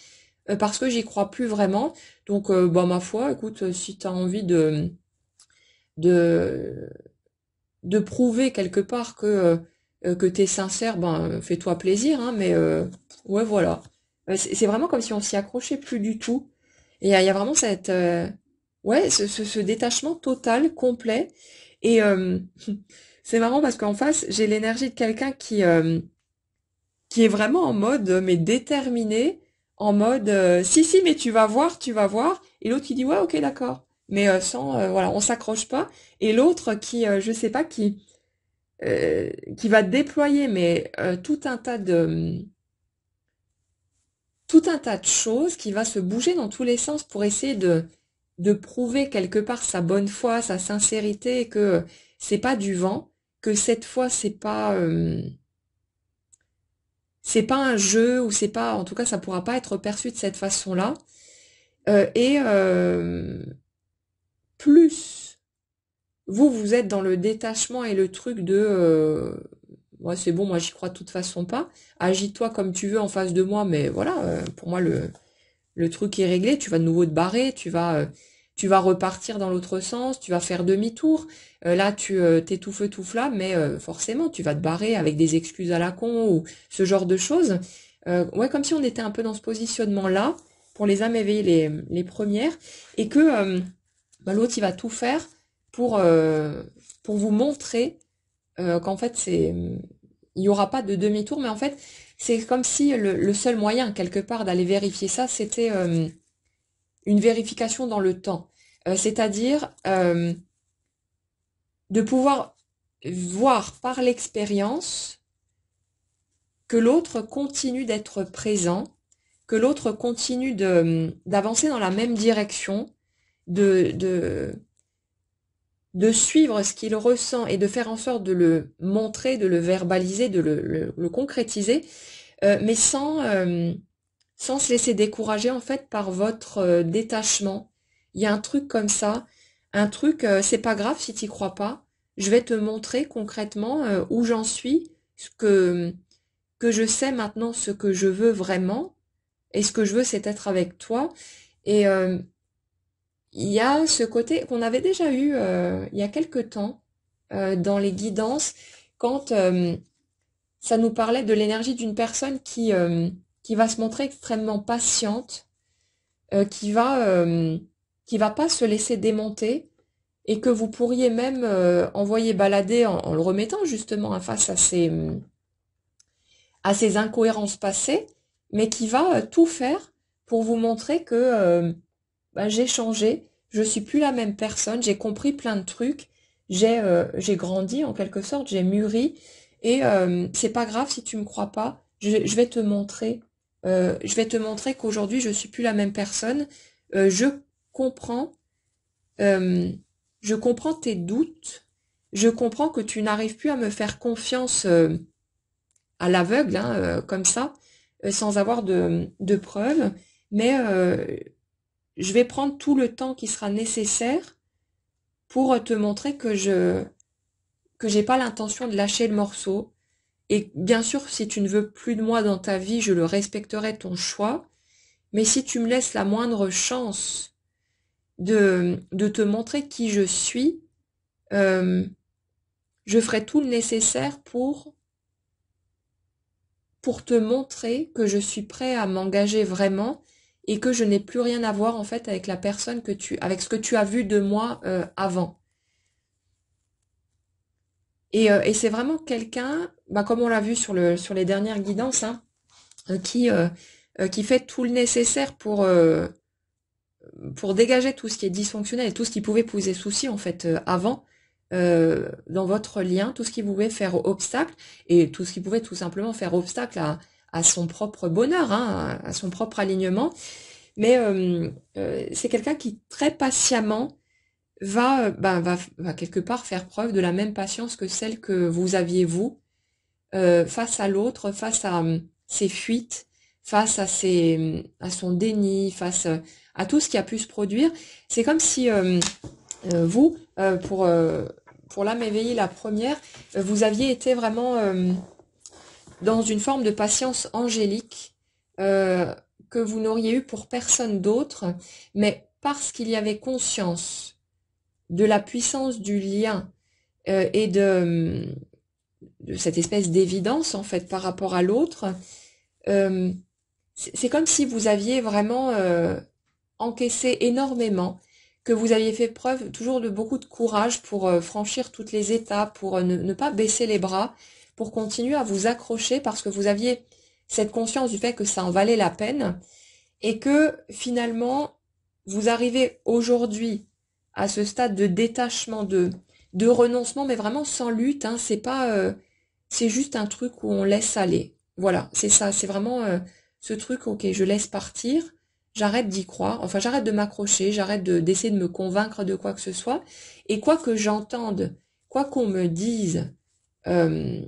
parce que j'y crois plus vraiment. Donc, bah, ma foi, écoute, si tu as envie de, de prouver quelque part que t'es sincère, ben, fais-toi plaisir, hein, mais ouais, voilà. C'est vraiment comme si on s'y accrochait plus du tout. Et il y a vraiment cette, ouais, ce détachement total, complet. Et c'est marrant parce qu'en face, j'ai l'énergie de quelqu'un qui est vraiment en mode, mais déterminé, en mode, si, si, mais tu vas voir, tu vas voir. Et l'autre qui dit, ouais, ok, d'accord. Mais sans, voilà, on s'accroche pas. Et l'autre qui, je sais pas, qui va déployer, mais tout un tas de choses, qui va se bouger dans tous les sens pour essayer de prouver quelque part sa bonne foi, sa sincérité, que c'est pas du vent, que cette fois c'est pas un jeu, ou c'est pas, en tout cas, ça pourra pas être perçu de cette façon-là. Et plus vous êtes dans le détachement et le truc de ouais, c'est bon, moi j'y crois de toute façon pas. Agis-toi comme tu veux en face de moi, mais voilà, pour moi le truc est réglé. Tu vas de nouveau te barrer, tu vas repartir dans l'autre sens, tu vas faire demi-tour. Là, t'es tout feu tout flamme, mais forcément, tu vas te barrer avec des excuses à la con ou ce genre de choses. Ouais, comme si on était un peu dans ce positionnement-là pour les âmes éveillées les premières, et que bah, l'autre il va tout faire pour euh, pour vous montrer qu'en fait il y aura pas de demi-tour, mais en fait c'est comme si le seul moyen quelque part d'aller vérifier ça, c'était une vérification dans le temps. C'est-à-dire de pouvoir voir par l'expérience que l'autre continue d'être présent, que l'autre continue d'avancer dans la même direction, de, de, de suivre ce qu'il ressent et de faire en sorte de le montrer, de le verbaliser, de le concrétiser, mais sans se laisser décourager en fait par votre détachement. Il y a un truc comme ça, un truc, c'est pas grave si t'y crois pas, je vais te montrer concrètement où j'en suis, que je sais maintenant ce que je veux vraiment, et ce que je veux c'est être avec toi, et il y a ce côté qu'on avait déjà eu il y a quelque temps dans les guidances, quand ça nous parlait de l'énergie d'une personne qui va se montrer extrêmement patiente, qui va pas se laisser démonter, et que vous pourriez même envoyer balader en le remettant justement en face à ces incohérences passées, mais qui va tout faire pour vous montrer que bah, j'ai changé, je suis plus la même personne, j'ai compris plein de trucs, j'ai grandi en quelque sorte, j'ai mûri, et c'est pas grave si tu me crois pas, je vais te montrer, je vais te montrer qu'aujourd'hui je suis plus la même personne, je comprends, euh, je comprends tes doutes, je comprends que tu n'arrives plus à me faire confiance à l'aveugle, hein, comme ça, sans avoir de preuves, mais je vais prendre tout le temps qui sera nécessaire pour te montrer que j'ai pas l'intention de lâcher le morceau. Et bien sûr, si tu ne veux plus de moi dans ta vie, je le respecterai ton choix. Mais si tu me laisses la moindre chance de te montrer qui je suis, euh, je ferai tout le nécessaire pour te montrer que je suis prêt à m'engager vraiment, et que je n'ai plus rien à voir en fait avec la personne avec ce que tu as vu de moi avant. Et c'est vraiment quelqu'un, bah, comme on l'a vu sur les dernières guidances, hein, euh, qui, euh, qui fait tout le nécessaire pour dégager tout ce qui est dysfonctionnel et tout ce qui pouvait poser souci en fait avant dans votre lien, tout ce qui pouvait faire obstacle, et tout ce qui pouvait tout simplement faire obstacle à son propre bonheur, hein, à son propre alignement. Mais c'est quelqu'un qui très patiemment va quelque part faire preuve de la même patience que celle que vous aviez vous face à l'autre, face à ses fuites, face à son déni, face à tout ce qui a pu se produire. C'est comme si vous, pour l'âme éveillée, la première, vous aviez été vraiment dans une forme de patience angélique que vous n'auriez eu pour personne d'autre, mais parce qu'il y avait conscience de la puissance du lien et de cette espèce d'évidence en fait par rapport à l'autre, c'est comme si vous aviez vraiment encaissé énormément, que vous aviez fait preuve toujours de beaucoup de courage pour franchir toutes les étapes, pour ne pas baisser les bras, pour continuer à vous accrocher parce que vous aviez cette conscience du fait que ça en valait la peine et que finalement vous arrivez aujourd'hui à ce stade de détachement, de renoncement, mais vraiment sans lutte, hein, c'est pas, c'est juste un truc où on laisse aller. Voilà, c'est ça, c'est vraiment ce truc, ok, je laisse partir, j'arrête d'y croire, enfin j'arrête de m'accrocher, j'arrête d'essayer de me convaincre de quoi que ce soit, et quoi que j'entende, quoi qu'on me dise, euh,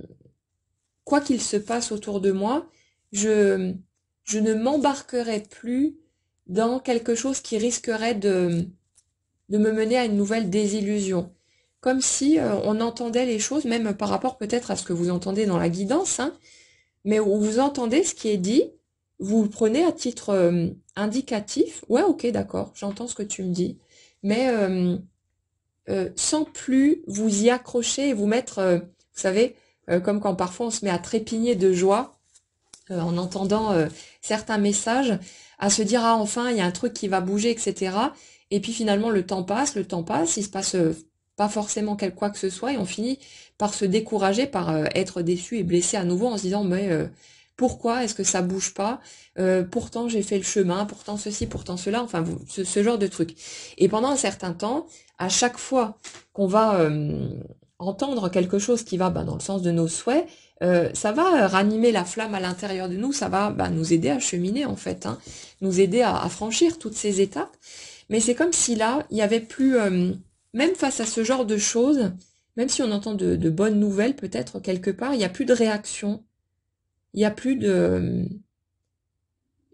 quoi qu'il se passe autour de moi, je, je ne m'embarquerai plus dans quelque chose qui risquerait de me mener à une nouvelle désillusion. Comme si on entendait les choses, même par rapport peut-être à ce que vous entendez dans la guidance, hein, mais où vous entendez ce qui est dit, vous le prenez à titre indicatif. Ouais, ok, d'accord, j'entends ce que tu me dis, mais sans plus vous y accrocher et vous mettre, vous savez, comme quand parfois on se met à trépigner de joie en entendant certains messages, à se dire ah enfin il y a un truc qui va bouger, etc. Et puis finalement le temps passe, il se passe pas forcément quoi que ce soit et on finit par se décourager, par être déçu et blessé à nouveau en se disant mais pourquoi est-ce que ça bouge pas? Pourtant j'ai fait le chemin, pourtant ceci, pourtant cela, enfin ce genre de truc. Et pendant un certain temps, à chaque fois qu'on va entendre quelque chose qui va dans le sens de nos souhaits, ça va ranimer la flamme à l'intérieur de nous, ça va nous aider à cheminer en fait, hein, nous aider à franchir toutes ces étapes. Mais c'est comme si là, il y avait plus, même face à ce genre de choses, même si on entend de bonnes nouvelles peut-être quelque part, il n'y a plus de réaction, il y a plus de,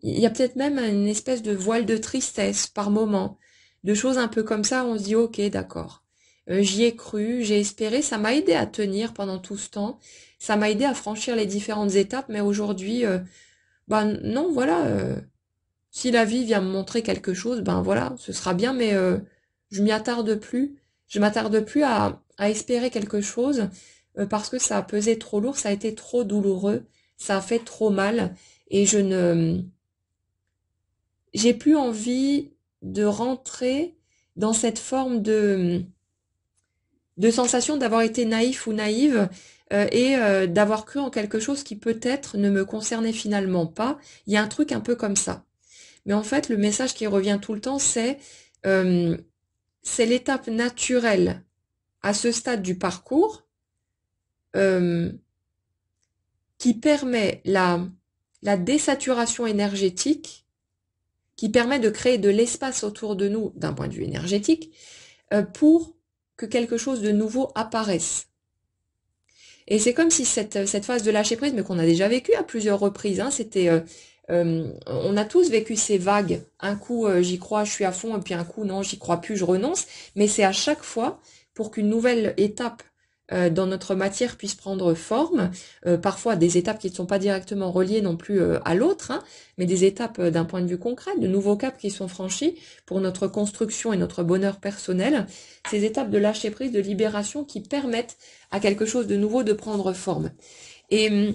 il y a peut-être même une espèce de voile de tristesse par moment, de choses un peu comme ça, on se dit ok, d'accord. J'y ai cru, j'ai espéré, ça m'a aidé à tenir pendant tout ce temps, ça m'a aidé à franchir les différentes étapes, mais aujourd'hui, non, voilà, si la vie vient me montrer quelque chose, voilà, ce sera bien, mais je m'y attarde plus, je m'attarde plus à espérer quelque chose, parce que ça a pesé trop lourd, ça a été trop douloureux, ça a fait trop mal, et j'ai plus envie de rentrer dans cette forme de sensation d'avoir été naïf ou naïve et d'avoir cru en quelque chose qui peut-être ne me concernait finalement pas. Il y a un truc un peu comme ça. Mais en fait, le message qui revient tout le temps, euh, c'est l'étape naturelle à ce stade du parcours euh, qui permet la désaturation énergétique, qui permet de créer de l'espace autour de nous d'un point de vue énergétique pour que quelque chose de nouveau apparaisse. Et c'est comme si cette phase de lâcher prise, mais qu'on a déjà vécu à plusieurs reprises, hein, on a tous vécu ces vagues. Un coup, j'y crois, je suis à fond, et puis un coup, non, j'y crois plus, je renonce. Mais c'est à chaque fois pour qu'une nouvelle étape dans notre matière puisse prendre forme. Parfois des étapes qui ne sont pas directement reliées non plus à l'autre, hein, mais des étapes d'un point de vue concret, de nouveaux caps qui sont franchis pour notre construction et notre bonheur personnel. Ces étapes de lâcher prise, de libération qui permettent à quelque chose de nouveau de prendre forme. Et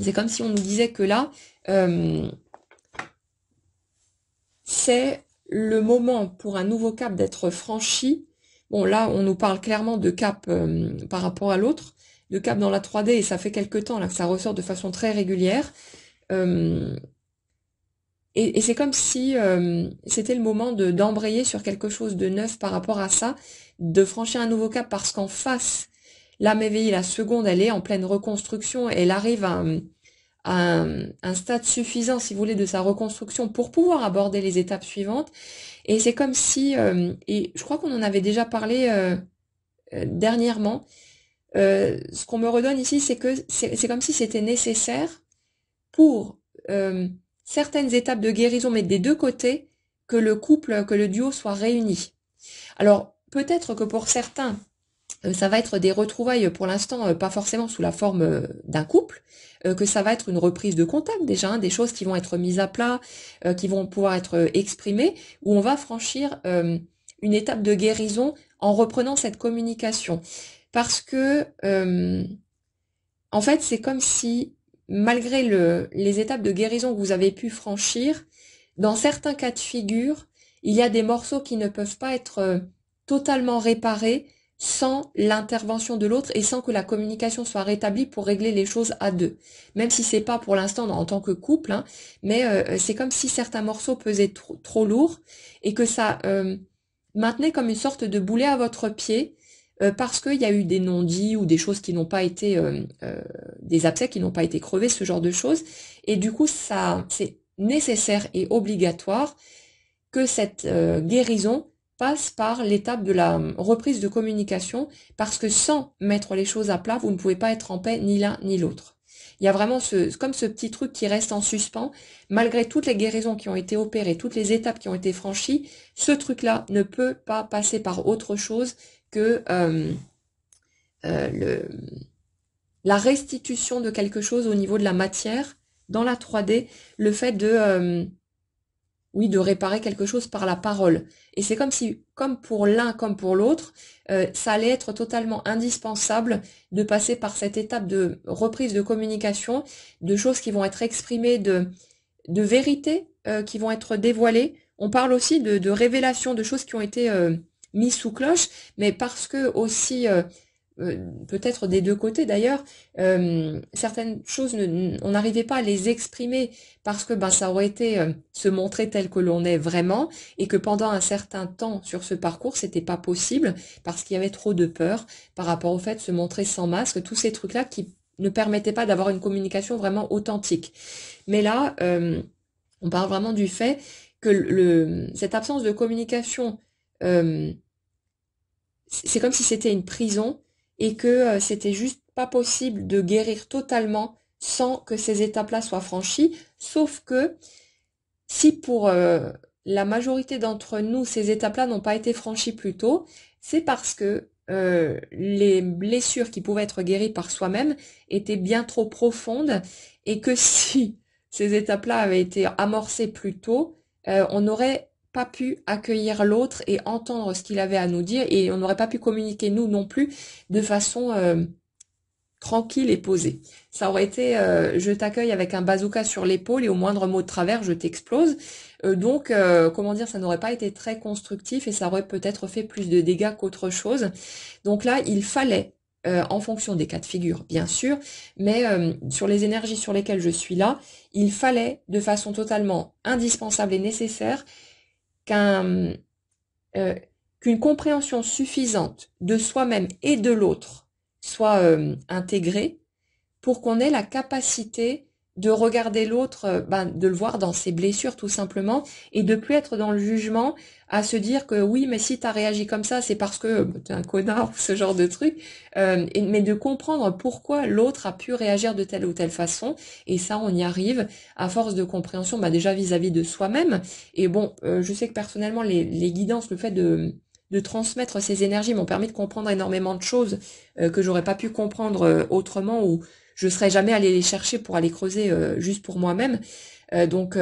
c'est comme si on nous disait que là, c'est le moment pour un nouveau cap d'être franchi. Bon, là, on nous parle clairement de cap par rapport à l'autre, de cap dans la 3D, et ça fait quelque temps là que ça ressort de façon très régulière. Et c'est comme si c'était le moment d'embrayer sur quelque chose de neuf par rapport à ça, de franchir un nouveau cap parce qu'en face, l'âme éveillée, la seconde, elle est en pleine reconstruction, elle arrive à un stade suffisant, si vous voulez, de sa reconstruction pour pouvoir aborder les étapes suivantes. Et c'est comme si, et je crois qu'on en avait déjà parlé dernièrement, ce qu'on me redonne ici, c'est que c'est comme si c'était nécessaire pour certaines étapes de guérison, mais des deux côtés, que le couple, que le duo soit réuni. Alors, peut-être que pour certains, ça va être des retrouvailles pour l'instant, pas forcément sous la forme d'un couple, que ça va être une reprise de contact déjà, hein, des choses qui vont être mises à plat, qui vont pouvoir être exprimées, où on va franchir une étape de guérison en reprenant cette communication. Parce que, en fait, c'est comme si, malgré les étapes de guérison que vous avez pu franchir, dans certains cas de figure, il y a des morceaux qui ne peuvent pas être totalement réparés sans l'intervention de l'autre et sans que la communication soit rétablie pour régler les choses à deux. Même si c'est pas pour l'instant en tant que couple, hein, mais c'est comme si certains morceaux pesaient trop lourds et que ça maintenait comme une sorte de boulet à votre pied parce qu'il y a eu des non-dits ou des choses qui n'ont pas été, des abcès qui n'ont pas été crevés, ce genre de choses. Et du coup, ça, c'est nécessaire et obligatoire que cette guérison passe par l'étape de la reprise de communication, parce que sans mettre les choses à plat, vous ne pouvez pas être en paix ni l'un ni l'autre. Il y a vraiment comme ce petit truc qui reste en suspens, malgré toutes les guérisons qui ont été opérées, toutes les étapes qui ont été franchies, ce truc-là ne peut pas passer par autre chose que la restitution de quelque chose au niveau de la matière, dans la 3D, le fait de oui, de réparer quelque chose par la parole. Et c'est comme si, comme pour l'un comme pour l'autre, ça allait être totalement indispensable de passer par cette étape de reprise de communication, de choses qui vont être exprimées, de vérités qui vont être dévoilées. On parle aussi de révélations, de choses qui ont été mises sous cloche, mais parce que aussi peut-être des deux côtés d'ailleurs, certaines choses, on n'arrivait pas à les exprimer parce que ça aurait été se montrer tel que l'on est vraiment, et que pendant un certain temps sur ce parcours, c'était pas possible parce qu'il y avait trop de peur par rapport au fait de se montrer sans masque, tous ces trucs-là qui ne permettaient pas d'avoir une communication vraiment authentique. Mais là, on parle vraiment du fait que cette absence de communication, c'est comme si c'était une prison et que c'était juste pas possible de guérir totalement sans que ces étapes-là soient franchies, sauf que si pour la majorité d'entre nous, ces étapes-là n'ont pas été franchies plus tôt, c'est parce que les blessures qui pouvaient être guéries par soi-même étaient bien trop profondes et que si ces étapes-là avaient été amorcées plus tôt, on n'aurait pas pu accueillir l'autre et entendre ce qu'il avait à nous dire, et on n'aurait pas pu communiquer nous non plus de façon tranquille et posée. Ça aurait été je t'accueille avec un bazooka sur l'épaule et au moindre mot de travers je t'explose. Donc comment dire, ça n'aurait pas été très constructif et ça aurait peut-être fait plus de dégâts qu'autre chose. Donc là, il fallait en fonction des cas de figure, bien sûr, mais sur les énergies sur lesquelles je suis là, il fallait de façon totalement indispensable et nécessaire qu'un qu'une compréhension suffisante de soi-même et de l'autre soit intégrée pour qu'on ait la capacité de regarder l'autre, de le voir dans ses blessures tout simplement, et de plus être dans le jugement, à se dire que oui, mais si t'as réagi comme ça, c'est parce que t'es un connard ou ce genre de truc, mais de comprendre pourquoi l'autre a pu réagir de telle ou telle façon, et ça on y arrive à force de compréhension, déjà vis-à-vis de soi-même. Et bon, je sais que personnellement les guidances, le fait de transmettre ces énergies m'ont permis de comprendre énormément de choses que j'aurais pas pu comprendre autrement, ou je serais jamais allée les chercher pour aller creuser juste pour moi-même. Donc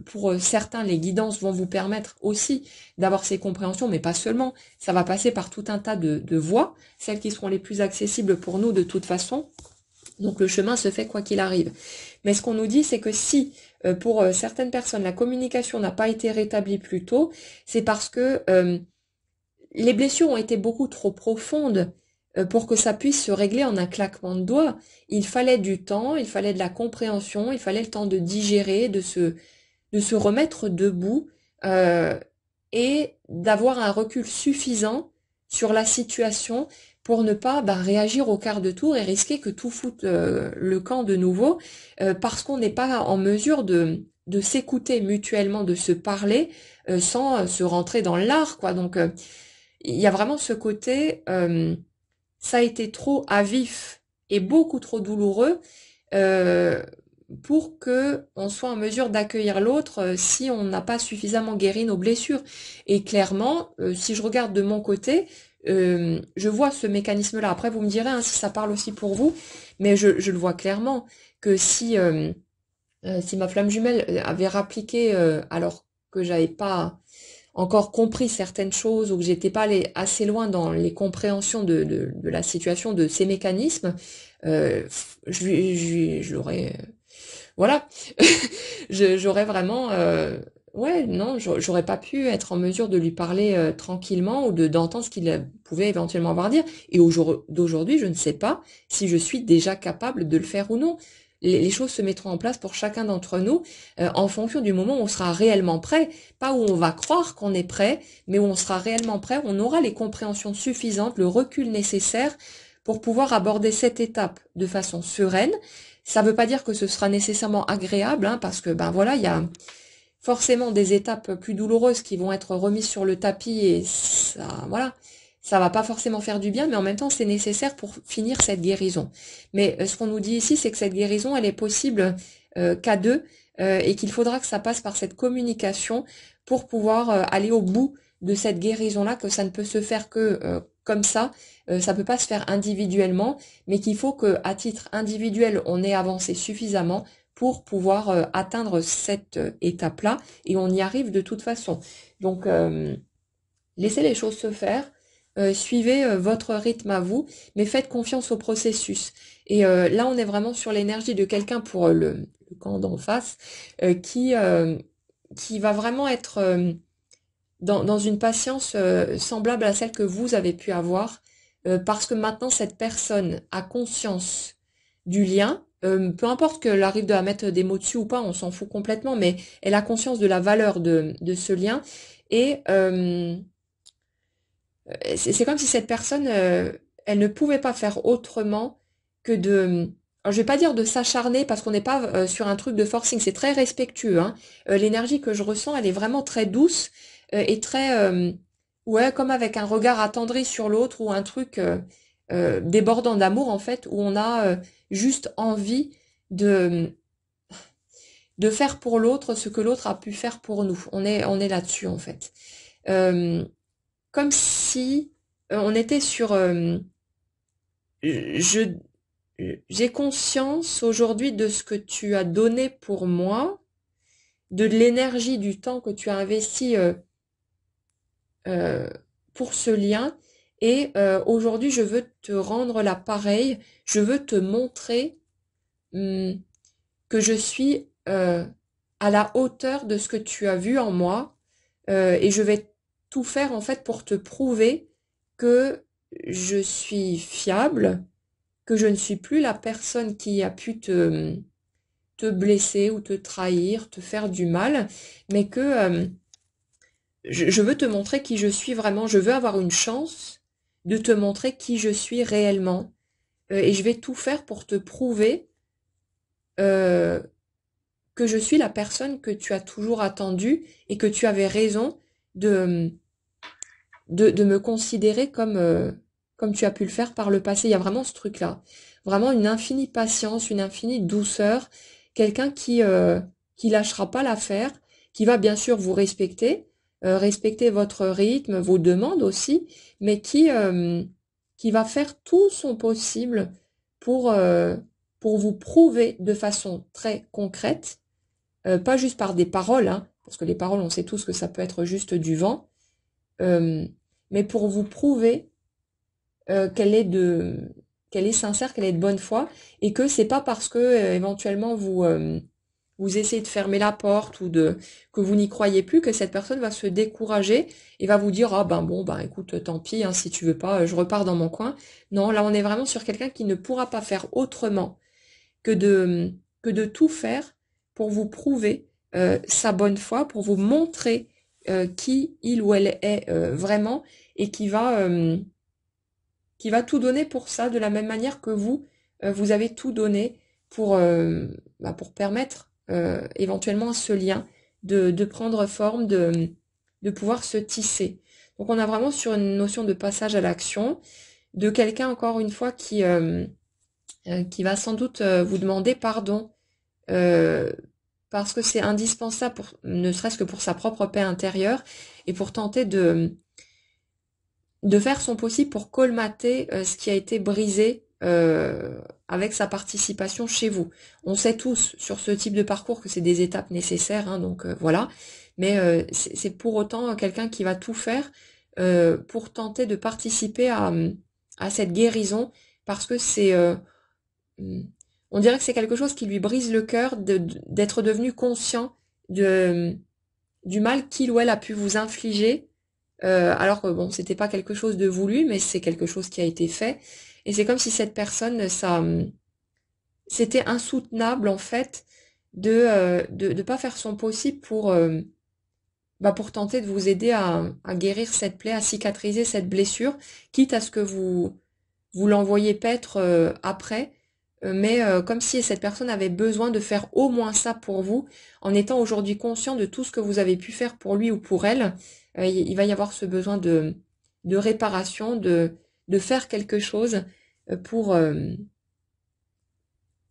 pour certains, les guidances vont vous permettre aussi d'avoir ces compréhensions, mais pas seulement. Ça va passer par tout un tas de voies, celles qui seront les plus accessibles pour nous de toute façon. Donc le chemin se fait quoi qu'il arrive. Mais ce qu'on nous dit, c'est que si pour certaines personnes, la communication n'a pas été rétablie plus tôt, c'est parce que les blessures ont été beaucoup trop profondes pour que ça puisse se régler en un claquement de doigts. Il fallait du temps, il fallait de la compréhension, il fallait le temps de digérer, de se remettre debout et d'avoir un recul suffisant sur la situation pour ne pas réagir au quart de tour et risquer que tout foute le camp de nouveau parce qu'on n'est pas en mesure de s'écouter mutuellement, de se parler sans se rentrer dans l'art, quoi. Donc il y a vraiment ce côté ça a été trop à vif et beaucoup trop douloureux pour que on soit en mesure d'accueillir l'autre si on n'a pas suffisamment guéri nos blessures. Et clairement, si je regarde de mon côté, je vois ce mécanisme-là. Après, vous me direz hein, si ça parle aussi pour vous, mais je le vois clairement que si ma flamme jumelle avait rappliqué alors que j'avais pas encore compris certaines choses ou que j'étais pas allée assez loin dans les compréhensions de la situation, de ces mécanismes, je l'aurais, voilà, j'aurais vraiment, ouais, non, j'aurais pas pu être en mesure de lui parler tranquillement ou d'entendre ce qu'il pouvait éventuellement avoir à dire. Et d'aujourd'hui, je ne sais pas si je suis déjà capable de le faire ou non. Les choses se mettront en place pour chacun d'entre nous en fonction du moment où on sera réellement prêt, pas où on va croire qu'on est prêt, mais où on sera réellement prêt, on aura les compréhensions suffisantes, le recul nécessaire pour pouvoir aborder cette étape de façon sereine. Ça ne veut pas dire que ce sera nécessairement agréable, hein, parce que ben voilà, il y a forcément des étapes plus douloureuses qui vont être remises sur le tapis et ça, voilà, ça va pas forcément faire du bien, mais en même temps c'est nécessaire pour finir cette guérison. Mais ce qu'on nous dit ici, c'est que cette guérison, elle est possible qu'à deux et qu'il faudra que ça passe par cette communication pour pouvoir aller au bout de cette guérison-là, que ça ne peut se faire que comme ça peut pas se faire individuellement, mais qu'il faut que à titre individuel, on ait avancé suffisamment pour pouvoir atteindre cette étape-là, et on y arrive de toute façon. Donc, laissez les choses se faire, suivez votre rythme à vous, mais faites confiance au processus. Et là, on est vraiment sur l'énergie de quelqu'un pour le camp d'en face, qui va vraiment être dans une patience semblable à celle que vous avez pu avoir, parce que maintenant, cette personne a conscience du lien, peu importe qu'elle arrive de la mettre des mots dessus ou pas, on s'en fout complètement, mais elle a conscience de la valeur de ce lien, et c'est comme si cette personne, elle ne pouvait pas faire autrement que de... Alors, je vais pas dire de s'acharner parce qu'on n'est pas sur un truc de forcing, c'est très respectueux, hein. L'énergie que je ressens, elle est vraiment très douce et très... ouais, comme avec un regard attendri sur l'autre ou un truc débordant d'amour, en fait, où on a juste envie de, de faire pour l'autre ce que l'autre a pu faire pour nous. On est là-dessus, en fait. Euh, Comme si on était sur je j'ai conscience aujourd'hui de ce que tu as donné pour moi, de l'énergie, du temps que tu as investi euh, pour ce lien, et aujourd'hui je veux te rendre l'appareil, je veux te montrer hum, que je suis à la hauteur de ce que tu as vu en moi, et je vais tout faire en fait pour te prouver que je suis fiable, que je ne suis plus la personne qui a pu te blesser ou te trahir, te faire du mal, mais que je veux te montrer qui je suis vraiment, je veux avoir une chance de te montrer qui je suis réellement, et je vais tout faire pour te prouver euh, que je suis la personne que tu as toujours attendue et que tu avais raison de, de me considérer comme tu as pu le faire par le passé. Il y a vraiment ce truc-là. Vraiment une infinie patience, une infinie douceur. Quelqu'un qui lâchera pas l'affaire, qui va bien sûr vous respecter, respecter votre rythme, vos demandes aussi, mais qui va faire tout son possible pour, euh, pour vous prouver de façon très concrète, pas juste par des paroles, hein, parce que les paroles, on sait tous que ça peut être juste du vent, euh, mais pour vous prouver qu'elle est sincère, qu'elle est de bonne foi, et que c'est pas parce que éventuellement vous essayez de fermer la porte ou que vous n'y croyez plus que cette personne va se décourager et va vous dire ah ben bon ben écoute tant pis hein, si tu veux pas je repars dans mon coin. Non, là on est vraiment sur quelqu'un qui ne pourra pas faire autrement que de tout faire pour vous prouver sa bonne foi, pour vous montrer qui il ou elle est vraiment, et qui va tout donner pour ça, de la même manière que vous, vous avez tout donné pour permettre éventuellement à ce lien de prendre forme, de pouvoir se tisser. Donc on a vraiment sur une notion de passage à l'action, de quelqu'un encore une fois qui va sans doute vous demander pardon euh, parce que c'est indispensable, ne serait-ce que pour sa propre paix intérieure, et pour tenter de faire son possible pour colmater ce qui a été brisé avec sa participation chez vous. On sait tous sur ce type de parcours que c'est des étapes nécessaires, hein, donc voilà. Mais c'est pour autant quelqu'un qui va tout faire pour tenter de participer à cette guérison, parce que c'est, on dirait que c'est quelque chose qui lui brise le cœur d'être devenu conscient du mal qu'il ou elle a pu vous infliger, alors que bon, c'était pas quelque chose de voulu, mais c'est quelque chose qui a été fait. Et c'est comme si cette personne, c'était insoutenable en fait de pas faire son possible pour tenter de vous aider à guérir cette plaie, à cicatriser cette blessure, quitte à ce que vous l'envoyez paître après, mais comme si cette personne avait besoin de faire au moins ça pour vous, en étant aujourd'hui conscient de tout ce que vous avez pu faire pour lui ou pour elle, il va y avoir ce besoin de réparation, de faire quelque chose euh, pour, euh,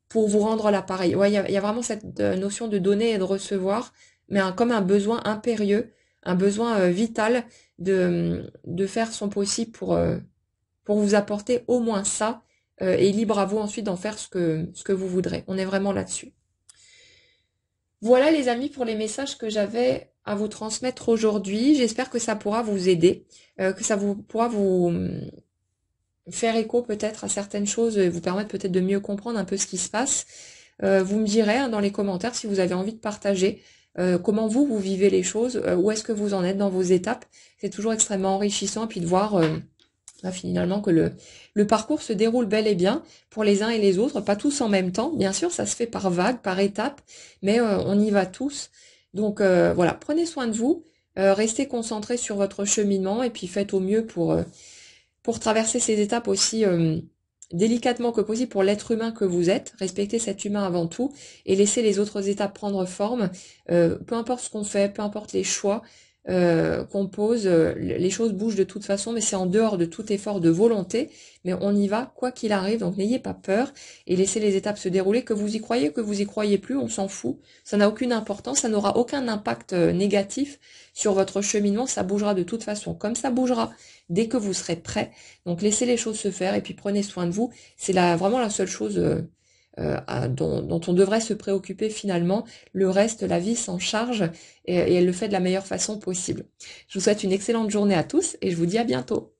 pour vous rendre l'appareil. Ouais, il y a vraiment cette notion de donner et de recevoir, mais comme un besoin impérieux, un besoin vital de faire son possible pour vous apporter au moins ça, et libre à vous ensuite d'en faire ce que vous voudrez. On est vraiment là-dessus. Voilà les amis pour les messages que j'avais à vous transmettre aujourd'hui. J'espère que ça pourra vous aider, que ça pourra vous faire écho peut-être à certaines choses et vous permettre peut-être de mieux comprendre un peu ce qui se passe. Vous me direz hein, dans les commentaires si vous avez envie de partager comment vous vivez les choses, où est-ce que vous en êtes dans vos étapes. C'est toujours extrêmement enrichissant et puis de voir finalement que le parcours se déroule bel et bien pour les uns et les autres, pas tous en même temps. Bien sûr, ça se fait par vagues, par étapes, mais on y va tous. Donc voilà, prenez soin de vous, restez concentrés sur votre cheminement et puis faites au mieux pour traverser ces étapes aussi délicatement que possible pour l'être humain que vous êtes. Respectez cet humain avant tout et laissez les autres étapes prendre forme. Peu importe ce qu'on fait, peu importe les choix qu'on pose, les choses bougent de toute façon, mais c'est en dehors de tout effort de volonté, mais on y va quoi qu'il arrive, donc n'ayez pas peur et laissez les étapes se dérouler, que vous y croyez, que vous y croyez plus, on s'en fout, ça n'a aucune importance, ça n'aura aucun impact négatif sur votre cheminement, ça bougera de toute façon, comme ça bougera dès que vous serez prêt, donc laissez les choses se faire et puis prenez soin de vous, c'est vraiment la seule chose dont on devrait se préoccuper finalement. Le reste, la vie s'en charge et elle le fait de la meilleure façon possible. Je vous souhaite une excellente journée à tous et je vous dis à bientôt.